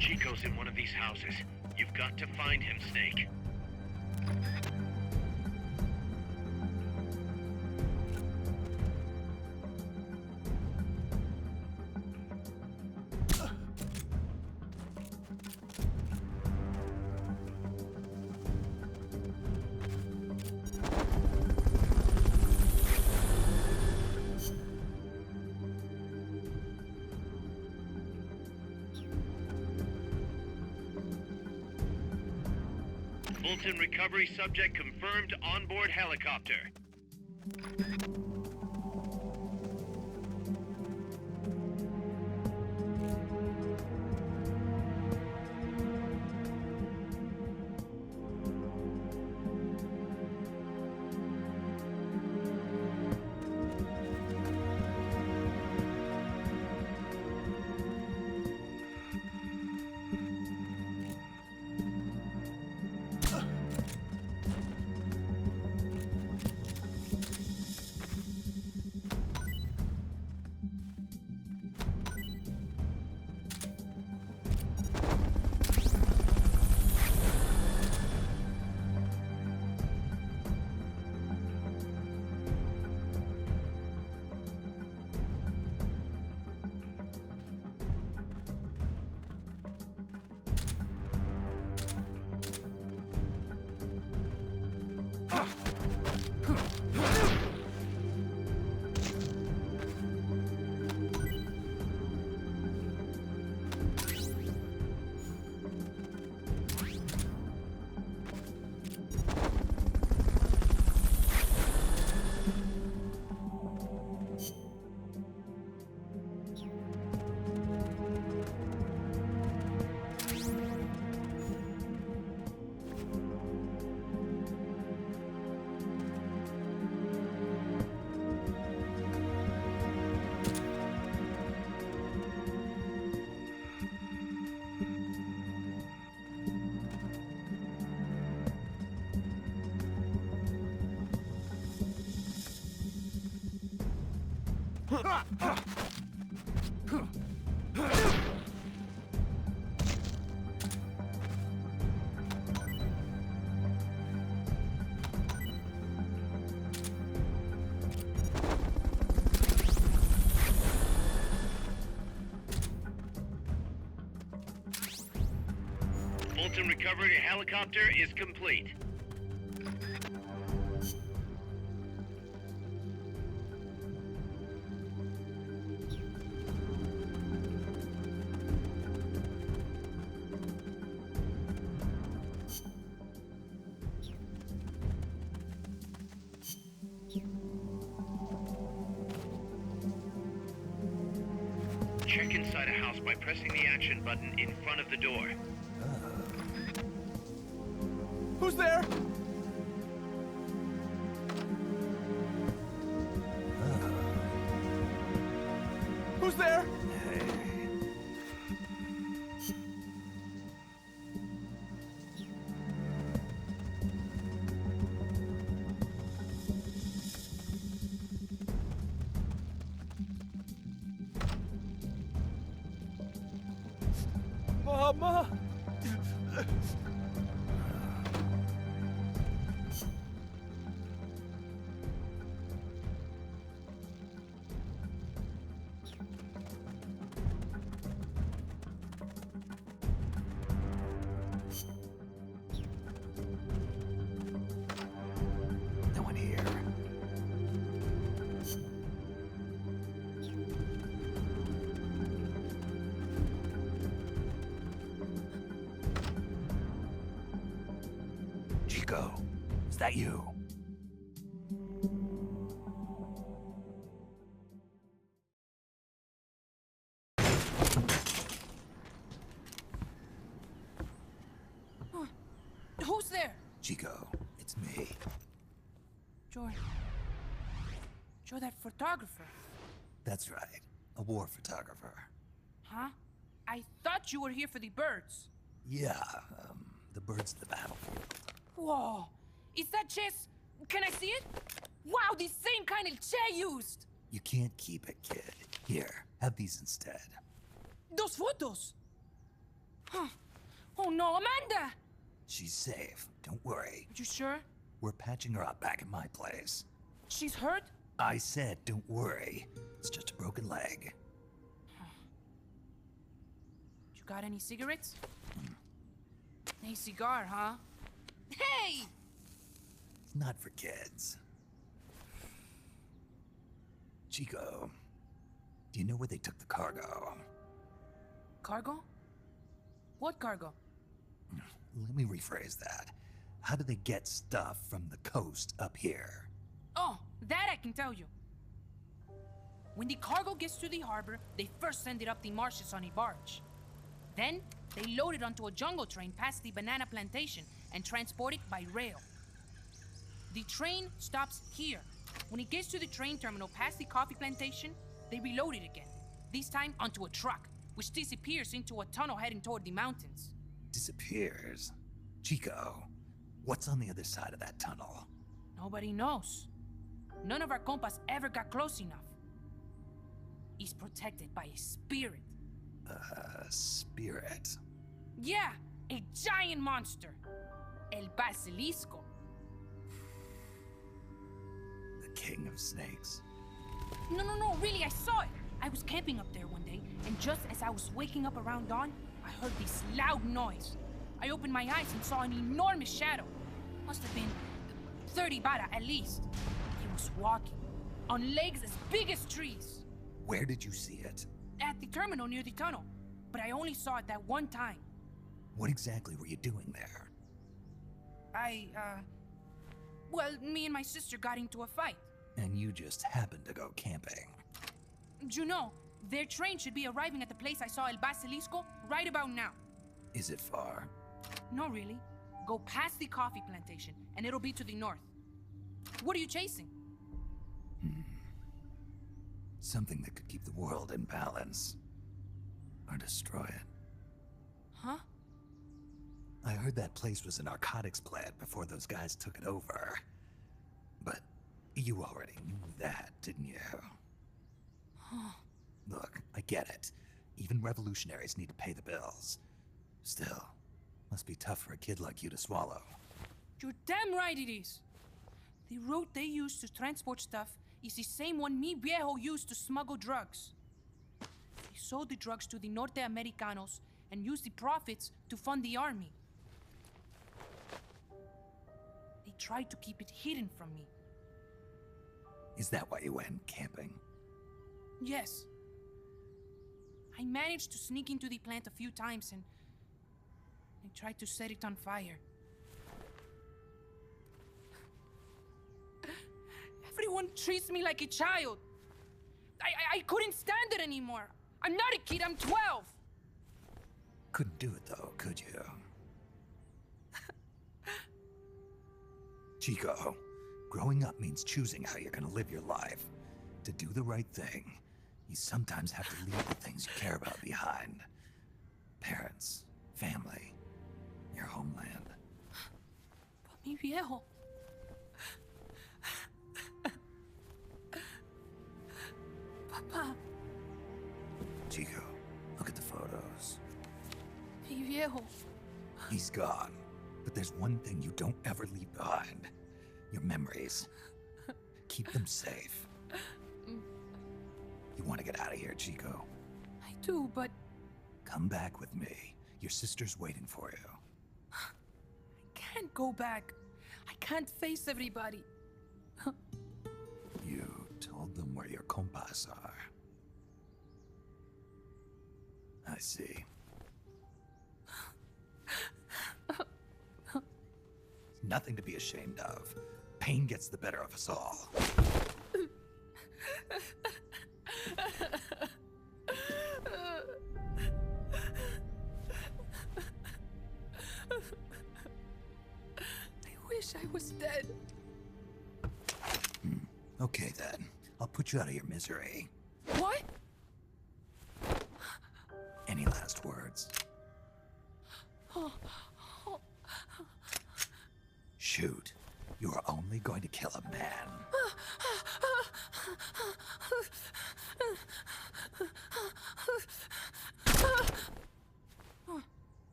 Speaker 1: Chico's in one of these houses. You've got to find him, Snake. Fulton recovery subject confirmed onboard helicopter. Fulton recovery helicopter is complete. Check inside a house by pressing the action button in front of the door.
Speaker 7: Who's there? Who's there? Mama!
Speaker 2: No one here. Chico, is that you?
Speaker 8: Who's there?
Speaker 2: Chico, it's me.
Speaker 8: You're that photographer,
Speaker 2: That's right. A war photographer.
Speaker 8: huh? I thought you were here for the birds.
Speaker 2: Yeah, the birds of the battlefield.
Speaker 8: Whoa, is that chess? Can I see it? Wow, the same kind of chair used.
Speaker 2: You can't keep it, kid. Here, have these instead.
Speaker 8: Those photos. Huh. Oh no, Amanda!
Speaker 2: She's safe. Don't worry.
Speaker 8: You sure?
Speaker 2: We're patching her up back at my place.
Speaker 8: She's hurt?
Speaker 2: I said, don't worry. It's just a broken leg.
Speaker 8: You got any cigarettes? A cigar, huh? Hey!
Speaker 2: It's not for kids. Chico, do you know where they took the cargo?
Speaker 8: Cargo? What cargo?
Speaker 2: Let me rephrase that.
Speaker 9: How do they get stuff from the coast up here?
Speaker 8: Oh, that I can tell you. When the cargo gets to the harbor, they first send it up the marshes on a barge. Then, they load it onto a jungle train past the banana plantation and transport it by rail. The train stops here. When it gets to the train terminal past the coffee plantation, they reload it again. This time onto a truck, which disappears into a tunnel heading toward the mountains.
Speaker 9: Disappears? Chico, what's on the other side of that tunnel?
Speaker 8: Nobody knows. None of our compas ever got close enough. He's protected by a spirit.
Speaker 9: Spirit?
Speaker 8: Yeah, a giant monster. El Basilisco.
Speaker 9: The king of snakes?
Speaker 8: No, really, I saw it. I was camping up there one day, and just as I was waking up around dawn, I heard this loud noise. I opened my eyes and saw an enormous shadow. Must have been 30 bara at least. He was walking, on legs as big as trees.
Speaker 9: Where did you see it?
Speaker 8: At the terminal near the tunnel, but I only saw it that one time.
Speaker 9: What exactly were you doing there?
Speaker 8: Well, me and my sister got into a fight.
Speaker 9: And you just happened to go camping.
Speaker 8: You know, their train should be arriving at the place I saw El Basilisco right about now.
Speaker 9: Is it far?
Speaker 8: No, really. Go past the coffee plantation, and it'll be to the north. What are you chasing?
Speaker 9: Something that could keep the world in balance. Or destroy it.
Speaker 8: Huh?
Speaker 9: I heard that place was a narcotics plant before those guys took it over. But you already knew that, didn't you? Look, I get it. Even revolutionaries need to pay the bills. Still, must be tough for a kid like you to swallow.
Speaker 8: You're damn right it is. The route they use to transport stuff is the same one mi viejo used to smuggle drugs. He sold the drugs to the Norte Americanos and used the profits to fund the army. They tried to keep it hidden from me.
Speaker 9: Is that why you went camping?
Speaker 8: Yes. I managed to sneak into the plant a few times and I tried to set it on fire. Everyone treats me like a child. I couldn't stand it anymore. I'm not a kid, I'm 12.
Speaker 9: Couldn't do it though, could you? Chico, growing up means choosing how you're gonna live your life. To do the right thing, you sometimes have to leave the things you care about behind. Parents, family, your homeland.
Speaker 8: But mi viejo. Papa.
Speaker 9: Chico, look at the photos.
Speaker 8: Mi viejo.
Speaker 9: He's gone, but there's one thing you don't ever leave behind. Your memories. Keep them safe. You want to get out of here, Chico?
Speaker 8: I do, but...
Speaker 9: Come back with me. Your sister's waiting for you.
Speaker 8: I can't go back. I can't face everybody.
Speaker 9: You told them where your compas are. I see. Nothing to be ashamed of. Pain gets the better of us all.
Speaker 8: I wish I was dead.
Speaker 9: Okay then. I'll put you out of your misery.
Speaker 8: What?
Speaker 9: Any last words? Shoot. You are only going to kill a man.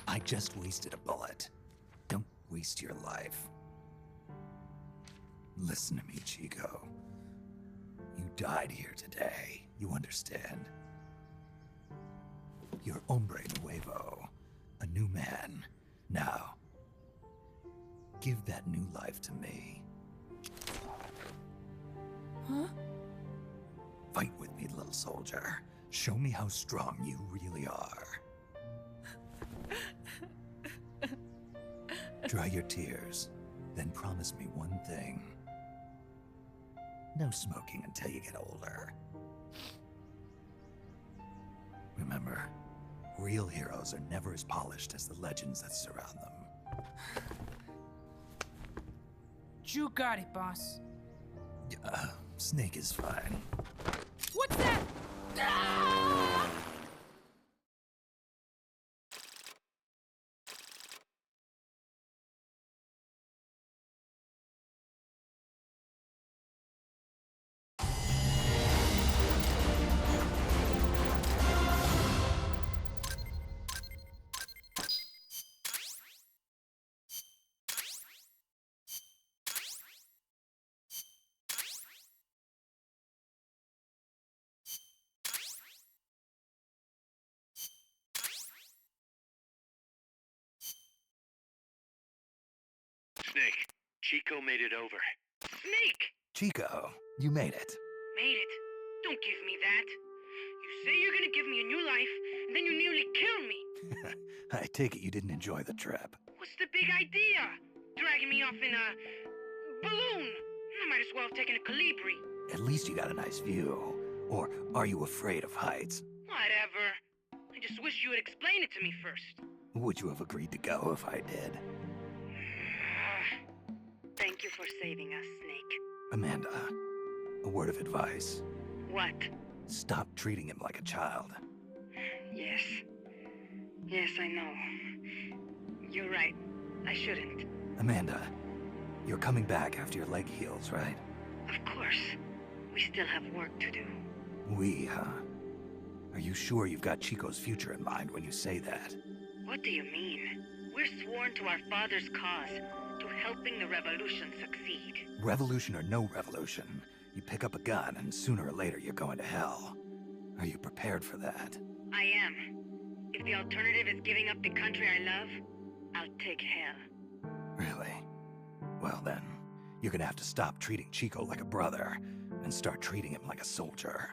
Speaker 9: I just wasted a bullet. Don't waste your life. Listen to me, Chico. You died here today. You understand? You're hombre nuevo. A new man. Now, give that new life to me.
Speaker 8: Huh?
Speaker 9: Fight with me, little soldier. Show me how strong you really are. Dry your tears, then promise me one thing. No smoking until you get older. Remember, real heroes are never as polished as the legends that surround them.
Speaker 8: You got it, boss.
Speaker 9: Snake is fine.
Speaker 8: What's that? Ah!
Speaker 1: Snake, Chico made it over.
Speaker 3: Snake!
Speaker 9: Chico, you made it.
Speaker 3: Made it. Don't give me that. You say you're gonna give me a new life, and then you nearly kill me.
Speaker 9: I take it you didn't enjoy the trip.
Speaker 3: What's the big idea? Dragging me off in a balloon. I might as well have taken a Calibri.
Speaker 9: At least you got a nice view. Or are you afraid of heights?
Speaker 3: Whatever. I just wish you would explain it to me first.
Speaker 9: Would you have agreed to go if I did?
Speaker 3: Thank you for saving us, Snake.
Speaker 9: Amanda, a word of advice.
Speaker 3: What?
Speaker 9: Stop treating him like a child.
Speaker 3: Yes. Yes, I know. You're right. I shouldn't.
Speaker 9: Amanda, you're coming back after your leg heals, right?
Speaker 3: Of course. We still have work to do.
Speaker 9: We, huh? Are you sure you've got Chico's future in mind when you say that?
Speaker 3: What do you mean? We're sworn to our father's cause, to helping the revolution succeed.
Speaker 9: Revolution or no revolution, you pick up a gun and sooner or later you're going to hell. Are you prepared for that?
Speaker 3: I am. If the alternative is giving up the country I love, I'll take hell.
Speaker 9: Really? Well then, you're gonna have to stop treating Chico like a brother and start treating him like a soldier.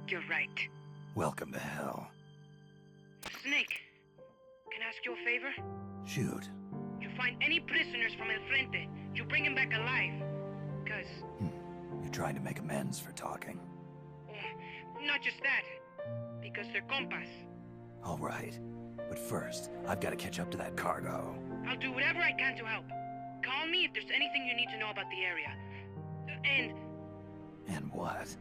Speaker 3: You're right.
Speaker 9: Welcome to hell.
Speaker 3: Snake, can I ask you a favor?
Speaker 9: Shoot.
Speaker 3: You find any prisoners from El Frente, you bring them back alive. Cause...
Speaker 9: You're trying to make amends for talking.
Speaker 3: Not just that. Because they're compas.
Speaker 9: All right. But first, I've got to catch up to that cargo.
Speaker 3: I'll do whatever I can to help. Call me if there's anything you need to know about the area.
Speaker 9: And what?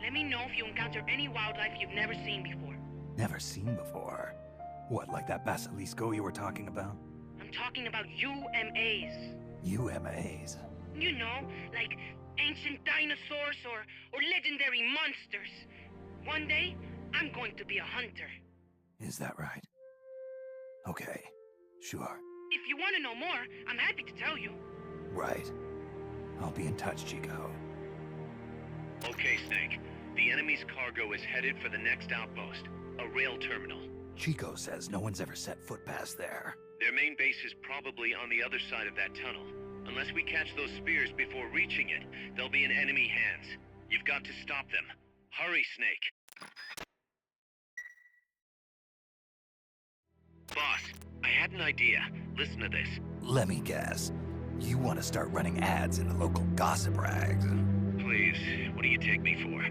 Speaker 3: Let me know if you encounter any wildlife you've never seen before.
Speaker 9: Never seen before? What, like that basilisco you were talking about?
Speaker 3: I'm talking about UMAs.
Speaker 9: UMAs?
Speaker 3: You know, like ancient dinosaurs or legendary monsters. One day, I'm going to be a hunter.
Speaker 9: Is that right? Okay, sure.
Speaker 3: If you want to know more, I'm happy to tell you.
Speaker 9: Right. I'll be in touch, Chico.
Speaker 1: Okay, Snake. The enemy's cargo is headed for the next outpost, a rail terminal.
Speaker 9: Chico says no one's ever set foot past there.
Speaker 1: Their main base is probably on the other side of that tunnel. Unless we catch those spears before reaching it, they'll be in enemy hands. You've got to stop them. Hurry, Snake. Boss, I had an idea. Listen to this.
Speaker 9: Let me guess. You want to start running ads in the local gossip rags?
Speaker 1: Please, what do you take me for?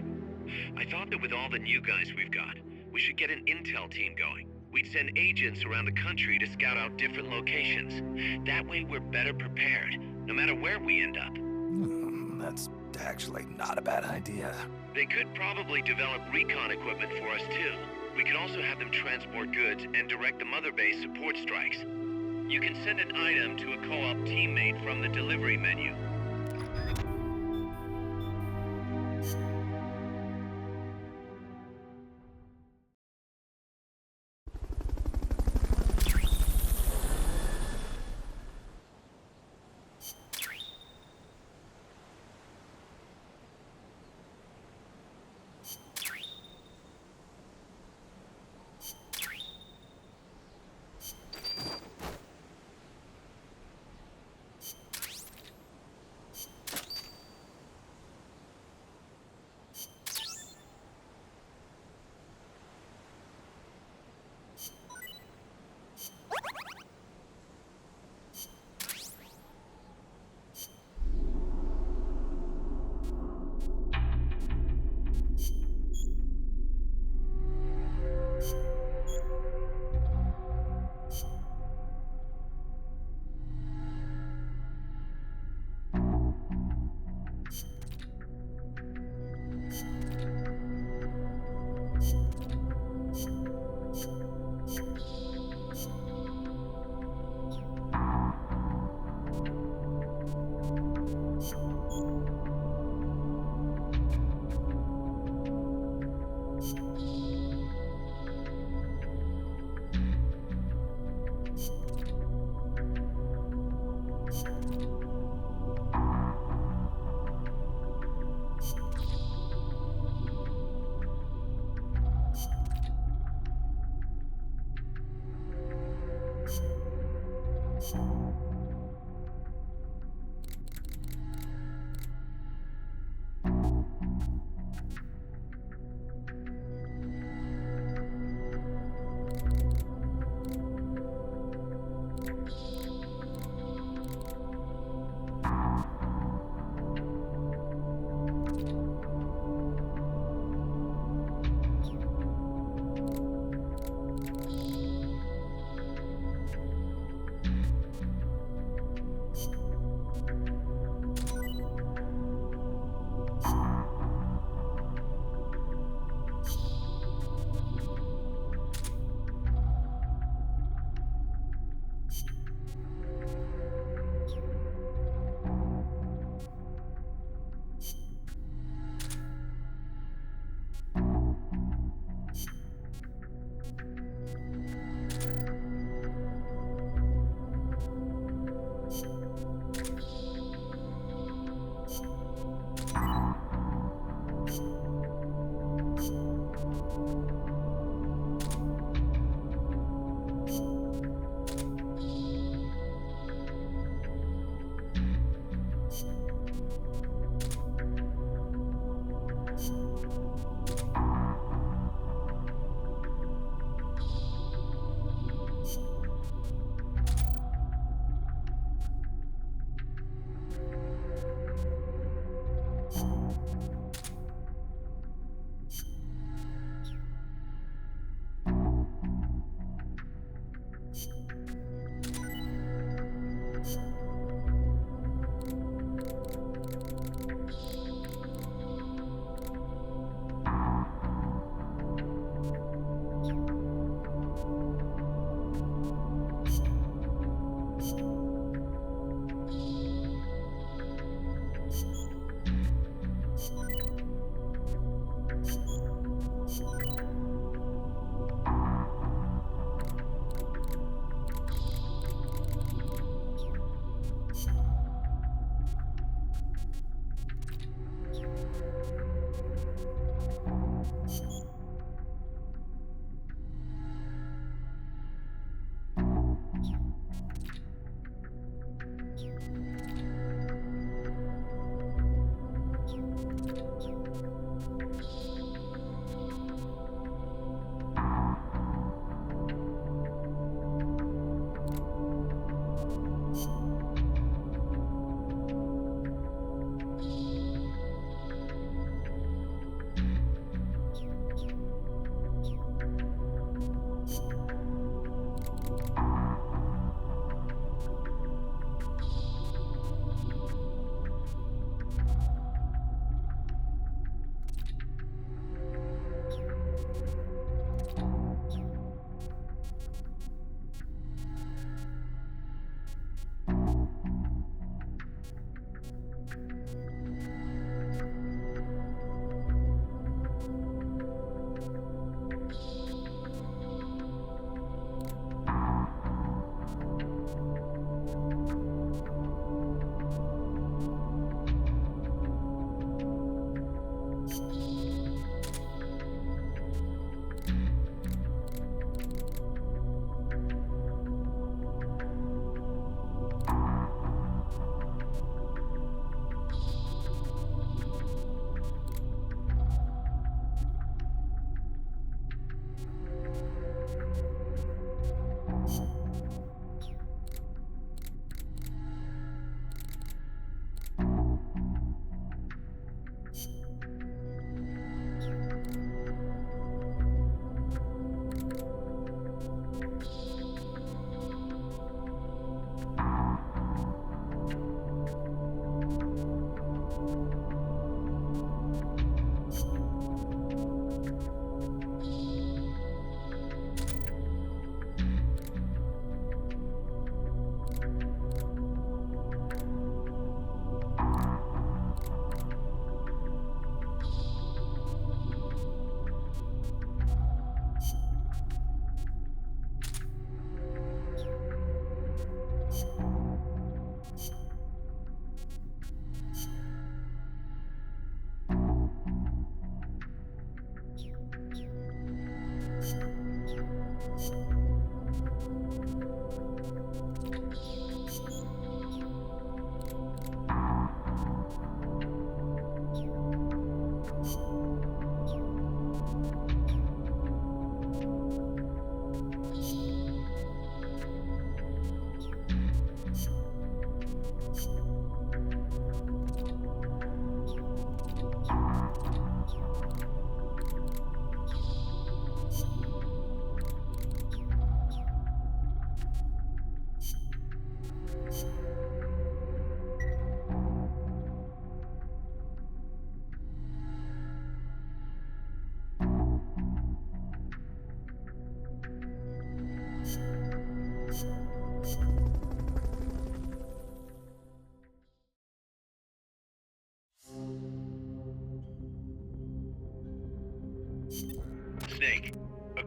Speaker 1: I thought that with all the new guys we've got, we should get an intel team going. We'd send agents around the country to scout out different locations. That way we're better prepared, no matter where we end up.
Speaker 9: That's actually not a bad idea.
Speaker 1: They could probably develop recon equipment for us too. We could also have them transport goods and direct the mother base support strikes. You can send an item to a co-op teammate from the delivery menu.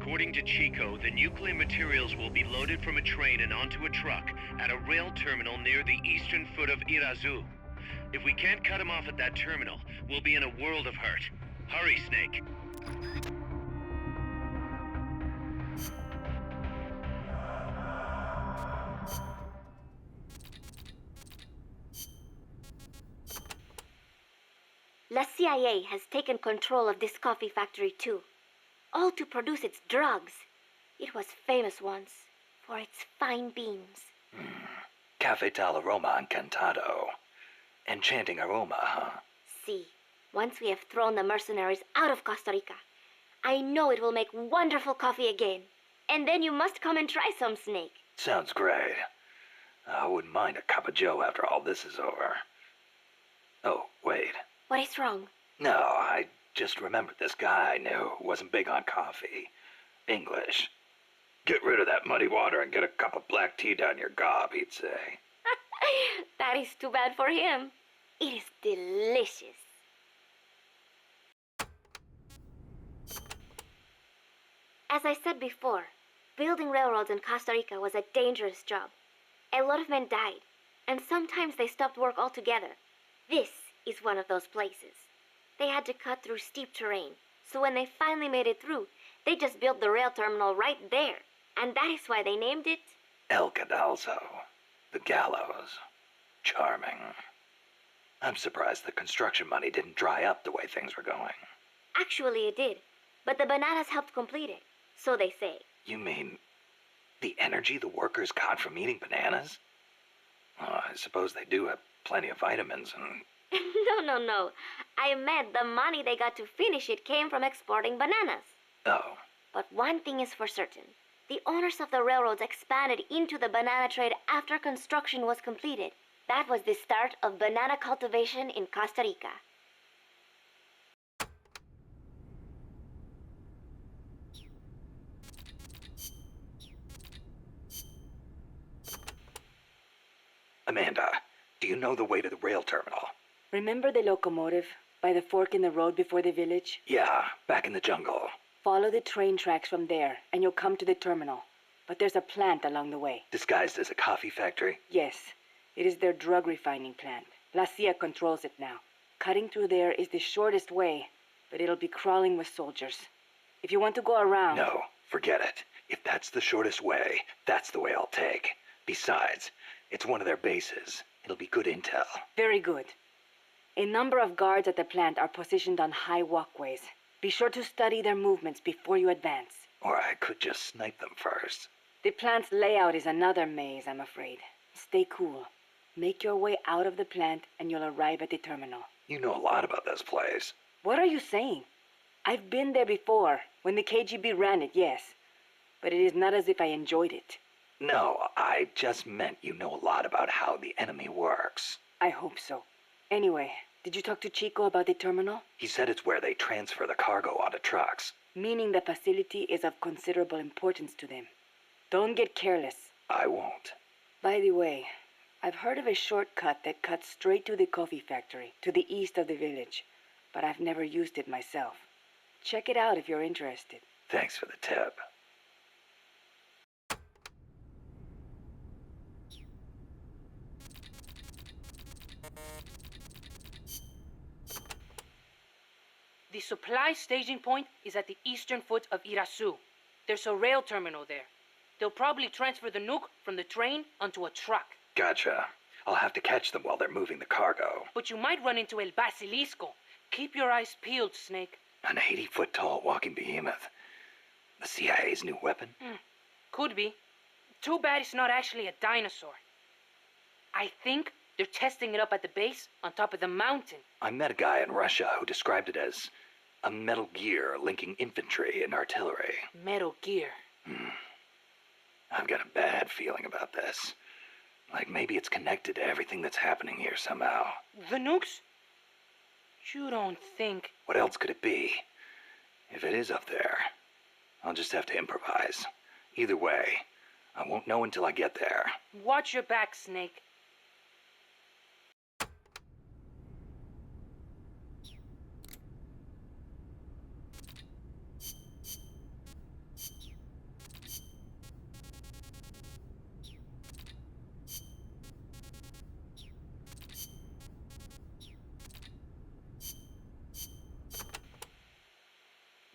Speaker 1: According to Chico, the nuclear materials will be loaded from a train and onto a truck at a rail terminal near the eastern foot of Irazu. If we can't cut him off at that terminal, we'll be in a world of hurt. Hurry, Snake.
Speaker 4: La CIA has taken control of this coffee factory too, all to produce its drugs. It was famous once for its fine beans.
Speaker 2: Cafe tal aroma encantado. Enchanting aroma, huh?
Speaker 4: See, once we have thrown the mercenaries out of Costa Rica, I know it will make wonderful coffee again. And then you must come and try some, Snake.
Speaker 2: Sounds great. I wouldn't mind a cup of joe after all this is over. Oh, wait.
Speaker 4: What is wrong?
Speaker 2: No, I just remembered this guy I knew who wasn't big on coffee. English. Get rid of that muddy water and get a cup of black tea down your gob, he'd say.
Speaker 4: That is too bad for him. It is delicious. As I said before, building railroads in Costa Rica was a dangerous job. A lot of men died, and sometimes they stopped work altogether. This is one of those places. They had to cut through steep terrain, so when they finally made it through, they just built the rail terminal right there. And that is why they named it
Speaker 2: El Cadalso. The gallows. Charming. I'm surprised the construction money didn't dry up the way things were going.
Speaker 4: Actually, it did, but the bananas helped complete it, so they say.
Speaker 2: You mean the energy the workers got from eating bananas? Oh, I suppose they do have plenty of vitamins and...
Speaker 4: No. I meant the money they got to finish it came from exporting bananas.
Speaker 2: Oh.
Speaker 4: But one thing is for certain. The owners of the railroads expanded into the banana trade after construction was completed. That was the start of banana cultivation in Costa Rica.
Speaker 2: Amanda, do you know the way to the rail terminal?
Speaker 5: Remember the locomotive by the fork in the road before the village?
Speaker 2: Yeah, back in the jungle.
Speaker 5: Follow the train tracks from there, and you'll come to the terminal. But there's a plant along the way.
Speaker 2: Disguised as a coffee factory?
Speaker 5: Yes, it is their drug refining plant. La CIA controls it now. Cutting through there is the shortest way, but it'll be crawling with soldiers. If you want to go around...
Speaker 2: No, forget it. If that's the shortest way, that's the way I'll take. Besides, it's one of their bases. It'll be good intel.
Speaker 5: Very good. A number of guards at the plant are positioned on high walkways. Be sure to study their movements before you advance.
Speaker 2: Or I could just snipe them first.
Speaker 5: The plant's layout is another maze, I'm afraid. Stay cool. Make your way out of the plant and you'll arrive at the terminal.
Speaker 2: You know a lot about this place.
Speaker 5: What are you saying? I've been there before, when the KGB ran it, yes. But it is not as if I enjoyed it.
Speaker 2: No, I just meant you know a lot about how the enemy works.
Speaker 5: I hope so. Anyway, did you talk to Chico about the terminal?
Speaker 2: He said it's where they transfer the cargo onto trucks.
Speaker 5: Meaning the facility is of considerable importance to them. Don't get careless.
Speaker 2: I won't.
Speaker 5: By the way, I've heard of a shortcut that cuts straight to the coffee factory, to the east of the village, but I've never used it myself. Check it out if you're interested.
Speaker 2: Thanks for the tip.
Speaker 8: The supply staging point is at the eastern foot of Irazu. There's a rail terminal there. They'll probably transfer the nuke from the train onto a truck.
Speaker 2: Gotcha. I'll have to catch them while they're moving the cargo.
Speaker 8: But you might run into El Basilisco. Keep your eyes peeled, Snake.
Speaker 2: An 80-foot-tall walking behemoth. The CIA's new weapon?
Speaker 8: Could be. Too bad it's not actually a dinosaur. I think they're testing it up at the base on top of the mountain.
Speaker 2: I met a guy in Russia who described it as a metal gear linking infantry and artillery.
Speaker 8: Metal Gear.
Speaker 2: I've got a bad feeling about this. Like maybe it's connected to everything that's happening here somehow.
Speaker 8: The nukes? You don't think...
Speaker 2: What else could it be? If it is up there, I'll just have to improvise. Either way, I won't know until I get there.
Speaker 8: Watch your back, Snake.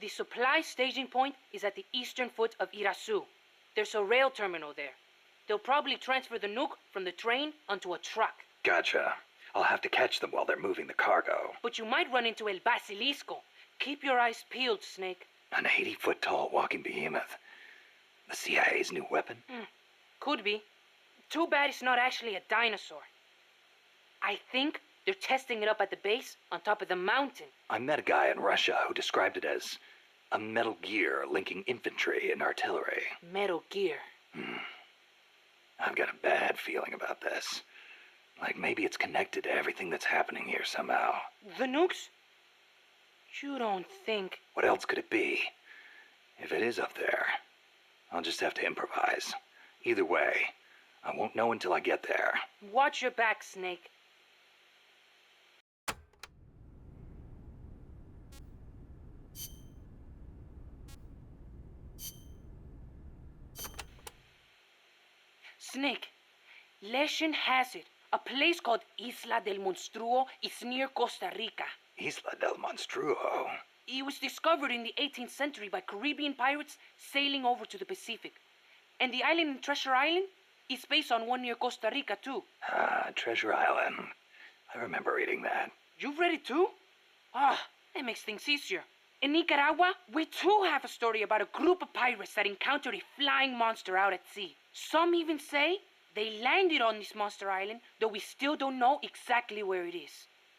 Speaker 8: The supply staging point is at the eastern foot of Irasu. There's a rail terminal there. They'll probably transfer the nuke from the train onto a truck.
Speaker 2: Gotcha. I'll have to catch them while they're moving the cargo.
Speaker 8: But you might run into El Basilisco. Keep your eyes peeled, Snake.
Speaker 2: An 80-foot-tall walking behemoth. The CIA's new weapon?
Speaker 8: Could be. Too bad it's not actually a dinosaur. I think they're testing it up at the base on top of the mountain.
Speaker 2: I met a guy in Russia who described it as a metal gear linking infantry and artillery.
Speaker 8: Metal Gear.
Speaker 2: I've got a bad feeling about this. Like maybe it's connected to everything that's happening here somehow.
Speaker 8: The nukes? You don't think...
Speaker 2: What else could it be? If it is up there, I'll just have to improvise. Either way, I won't know until I get there.
Speaker 8: Watch your back, Snake. Snake, legend has it, a place called Isla del Monstruo is near Costa Rica.
Speaker 2: Isla del Monstruo.
Speaker 8: It was discovered in the 18th century by Caribbean pirates sailing over to the Pacific. And the island in Treasure Island is based on one near Costa Rica, too.
Speaker 2: Ah, Treasure Island. I remember reading that.
Speaker 8: You've read it, too? Ah, that makes things easier. In Nicaragua, we too have a story about a group of pirates that encountered a flying monster out at sea. Some even say they landed on this monster island, though we still don't know exactly where it is.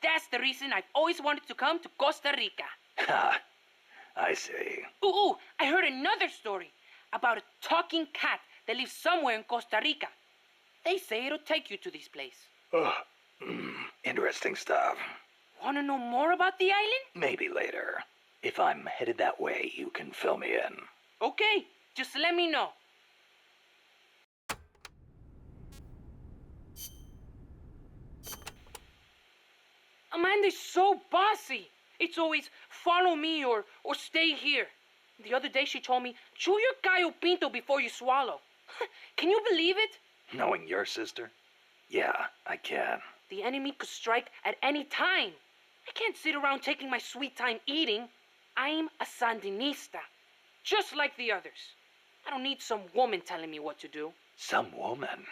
Speaker 8: That's the reason I've always wanted to come to Costa Rica.
Speaker 2: Ha! I see.
Speaker 8: Ooh, I heard another story about a talking cat that lives somewhere in Costa Rica. They say it'll take you to this place.
Speaker 2: Interesting stuff.
Speaker 8: Want to know more about the island?
Speaker 2: Maybe later. If I'm headed that way, you can fill me in.
Speaker 8: Okay, just let me know. Amanda's so bossy. It's always follow me or stay here. The other day she told me, chew your gallo pinto before you swallow. Can you believe it?
Speaker 2: Knowing your sister? Yeah, I can.
Speaker 8: The enemy could strike at any time. I can't sit around taking my sweet time eating. I'm a Sandinista, just like the others. I don't need some woman telling me what to do.
Speaker 2: Some woman?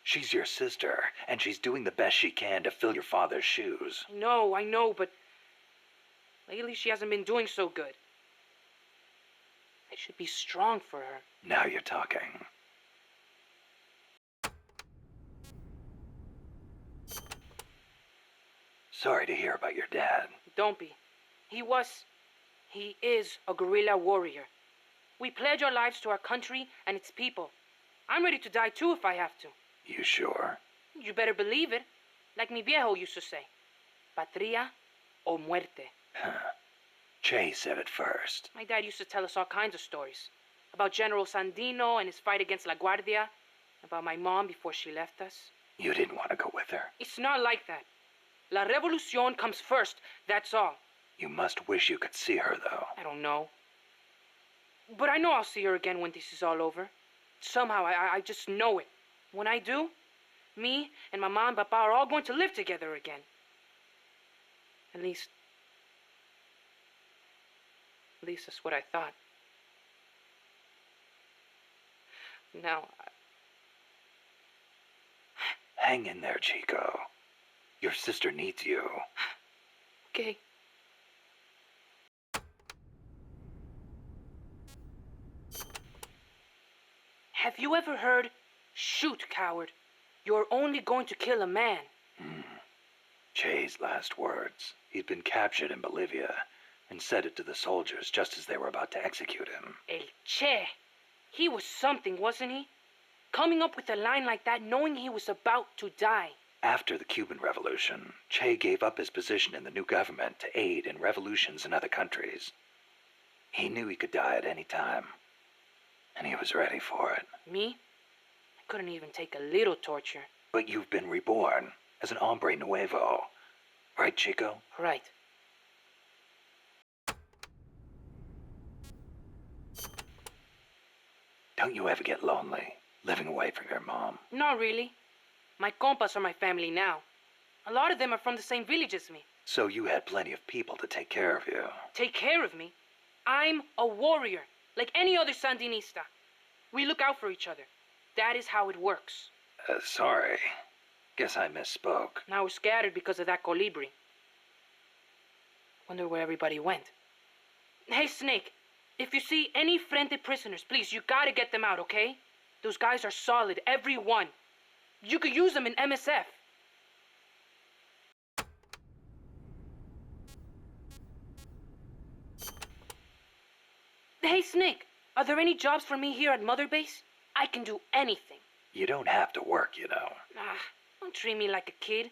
Speaker 2: She's your sister, and she's doing the best she can to fill your father's shoes.
Speaker 8: I know, but lately she hasn't been doing so good. I should be strong for her.
Speaker 2: Now you're talking. Sorry to hear about your dad.
Speaker 8: Don't be. He is a guerrilla warrior. We pledge our lives to our country and its people. I'm ready to die too if I have to.
Speaker 2: You sure?
Speaker 8: You better believe it. Like mi viejo used to say. Patria o muerte.
Speaker 2: Che said it first.
Speaker 8: My dad used to tell us all kinds of stories. About General Sandino and his fight against La Guardia. About my mom before she left us.
Speaker 2: You didn't want to go with her?
Speaker 8: It's not like that. La Revolucion comes first, that's all.
Speaker 2: You must wish you could see her, though.
Speaker 8: I don't know. But I know I'll see her again when this is all over. Somehow, I just know it. When I do, me and my mom and papa are all going to live together again. At least that's what I thought. Now,
Speaker 2: Hang in there, Chico. Your sister needs you.
Speaker 8: Okay. Have you ever heard, shoot, coward? You're only going to kill a man.
Speaker 2: Che's last words. He'd been captured in Bolivia and said it to the soldiers just as they were about to execute him.
Speaker 8: El Che. He was something, wasn't he? Coming up with a line like that knowing he was about to die.
Speaker 2: After the Cuban Revolution, Che gave up his position in the new government to aid in revolutions in other countries. He knew he could die at any time, and he was ready for it.
Speaker 8: Me? I couldn't even take a little torture.
Speaker 2: But you've been reborn as an hombre nuevo. Right, Chico?
Speaker 8: Right.
Speaker 2: Don't you ever get lonely, living away from your mom?
Speaker 8: Not really. My compas are my family now. A lot of them are from the same village as me.
Speaker 2: So you had plenty of people to take care of you.
Speaker 8: Take care of me? I'm a warrior, like any other Sandinista. We look out for each other. That is how it works.
Speaker 2: Sorry. Guess I misspoke.
Speaker 8: Now we're scattered because of that colibri. Wonder where everybody went. Hey, Snake. If you see any Frente prisoners, please, you gotta get them out, okay? Those guys are solid, every one. You could use them in MSF. Hey, Snake. Are there any jobs for me here at Mother Base? I can do anything.
Speaker 2: You don't have to work, you know.
Speaker 8: Don't treat me like a kid.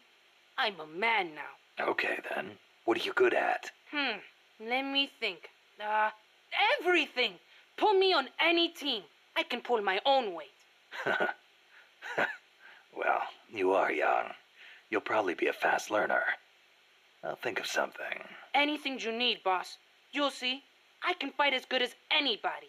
Speaker 8: I'm a man now.
Speaker 2: Okay, then. What are you good at?
Speaker 8: Let me think. Everything! Put me on any team. I can pull my own weight.
Speaker 2: Well, you are young. You'll probably be a fast learner. I'll think of something.
Speaker 8: Anything you need, boss. You'll see. I can fight as good as anybody.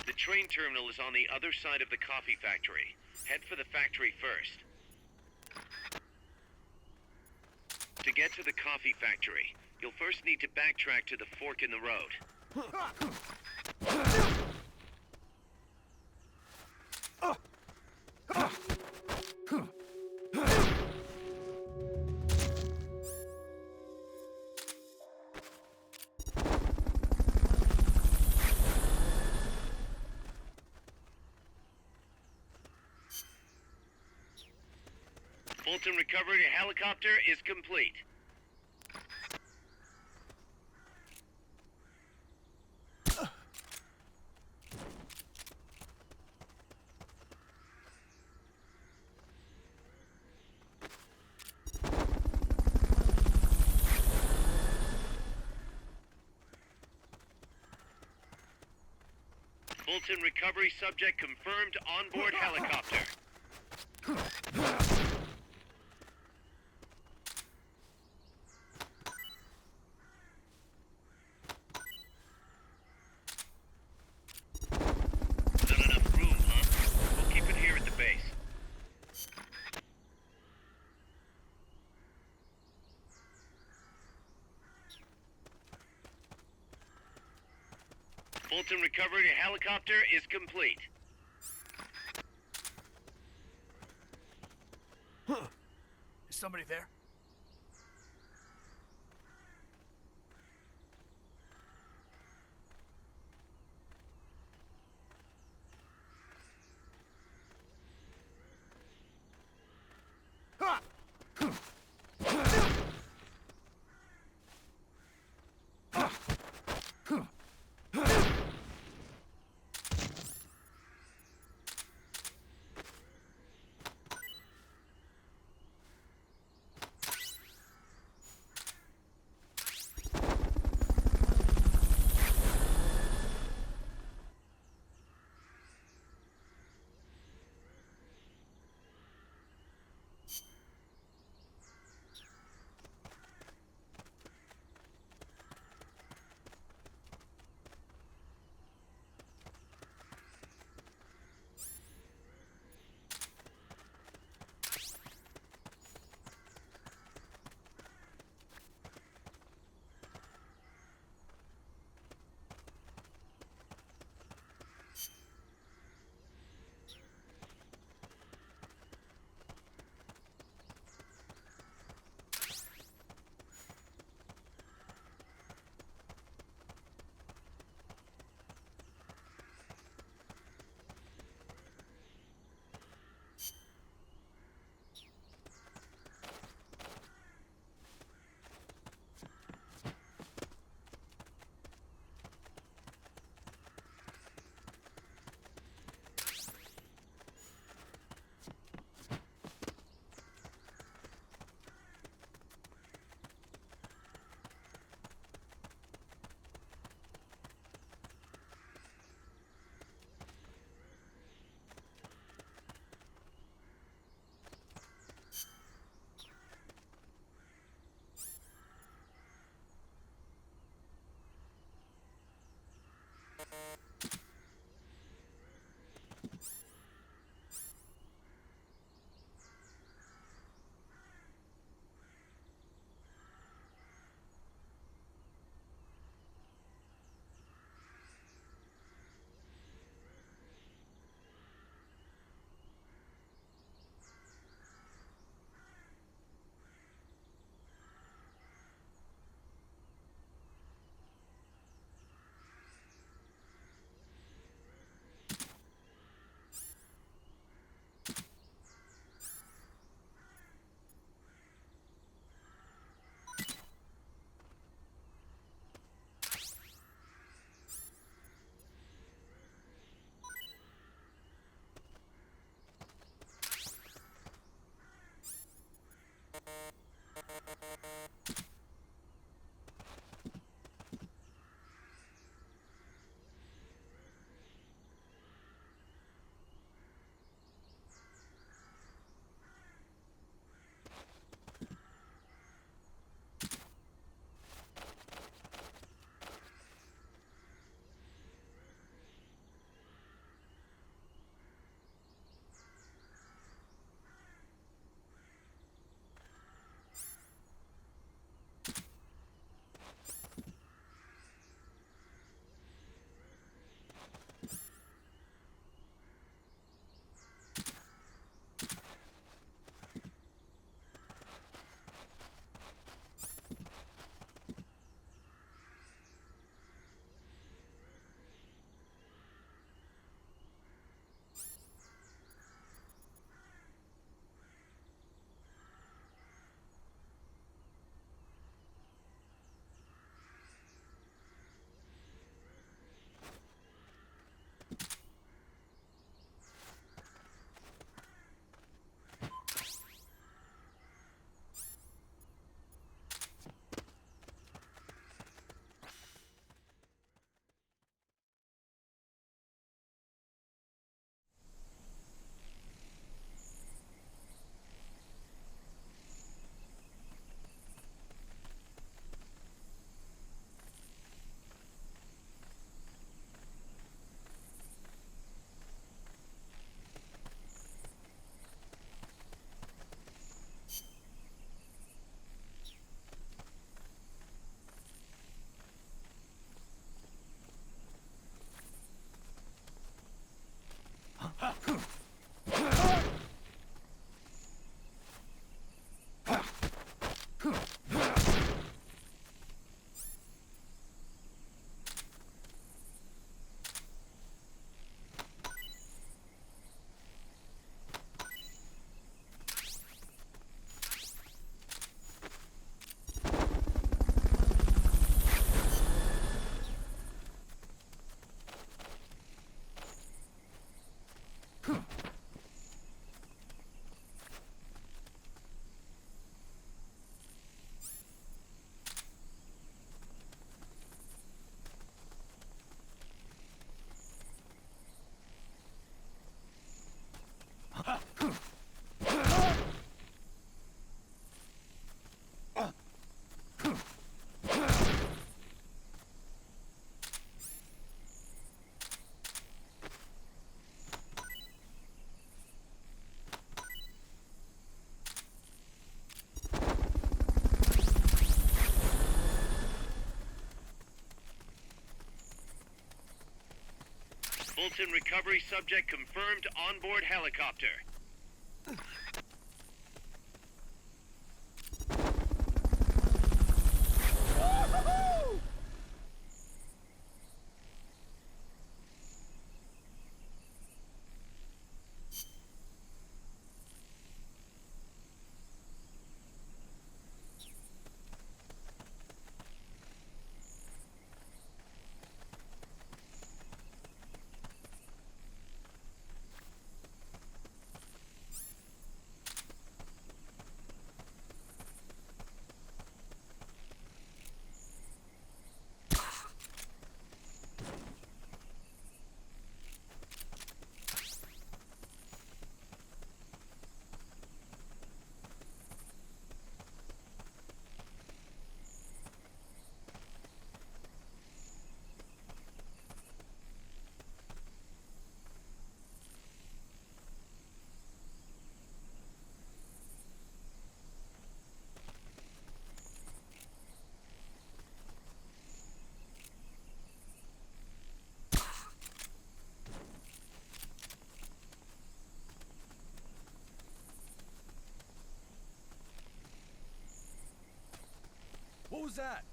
Speaker 1: The train terminal is on the other side of the coffee factory. Head for the factory first. To get to the coffee factory, you'll first need to backtrack to the fork in the road. Fulton recovery helicopter is complete. Fulton recovery subject confirmed onboard helicopter. Not enough room, huh? We'll keep it here at the base. Fulton recovery helicopter is complete.
Speaker 7: Is somebody there?
Speaker 1: Fulton recovery subject confirmed onboard helicopter.
Speaker 7: What was that?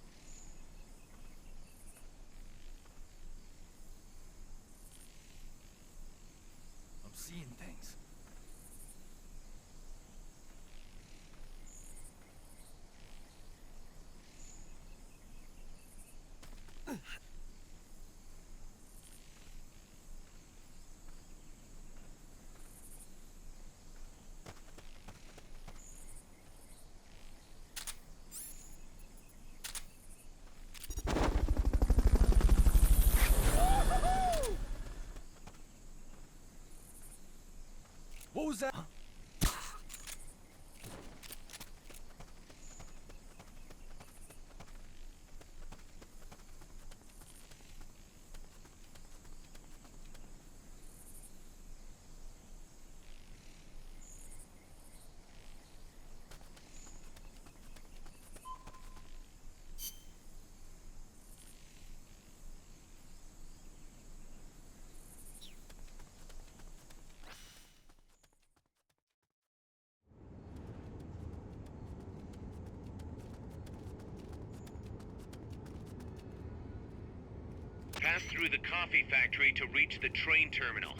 Speaker 7: I'm seeing things. was that?
Speaker 1: Pass through the coffee factory to reach the train terminal.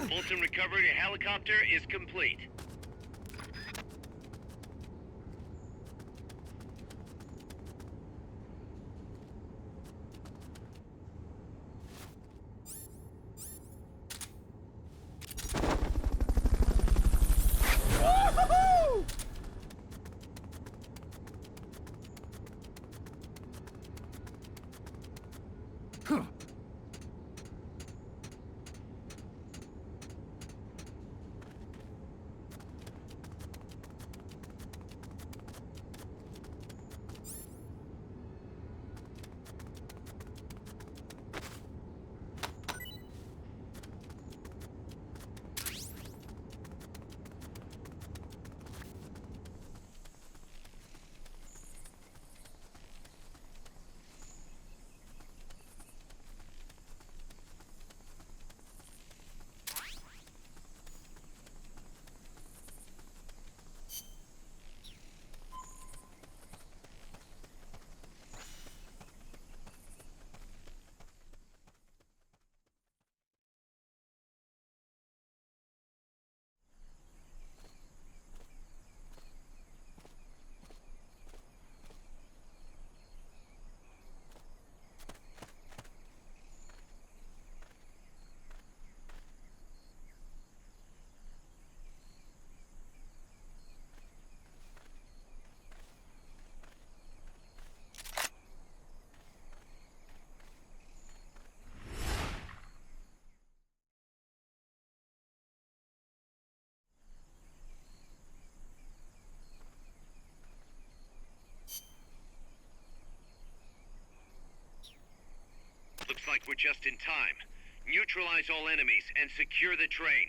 Speaker 1: Fulton recovery to helicopter is complete. Looks like we're just in time. Neutralize all enemies and secure the train.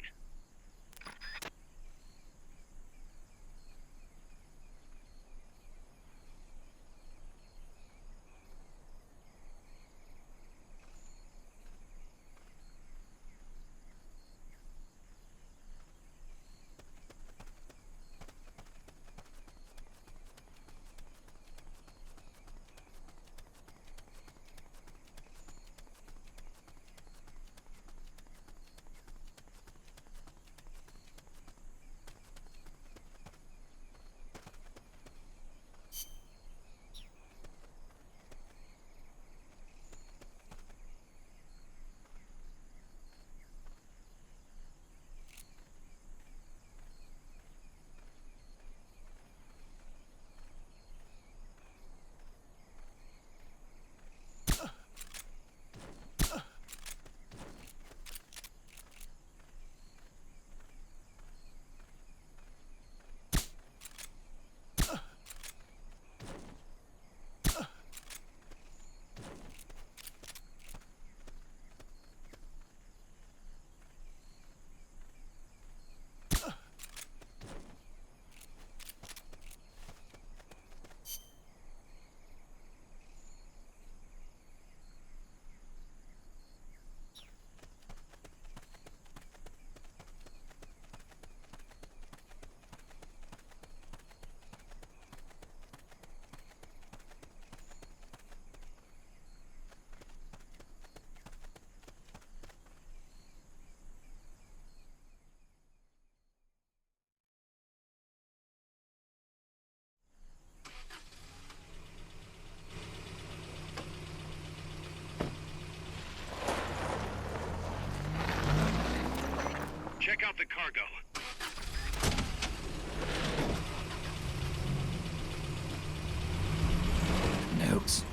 Speaker 1: cargo.
Speaker 9: Nukes.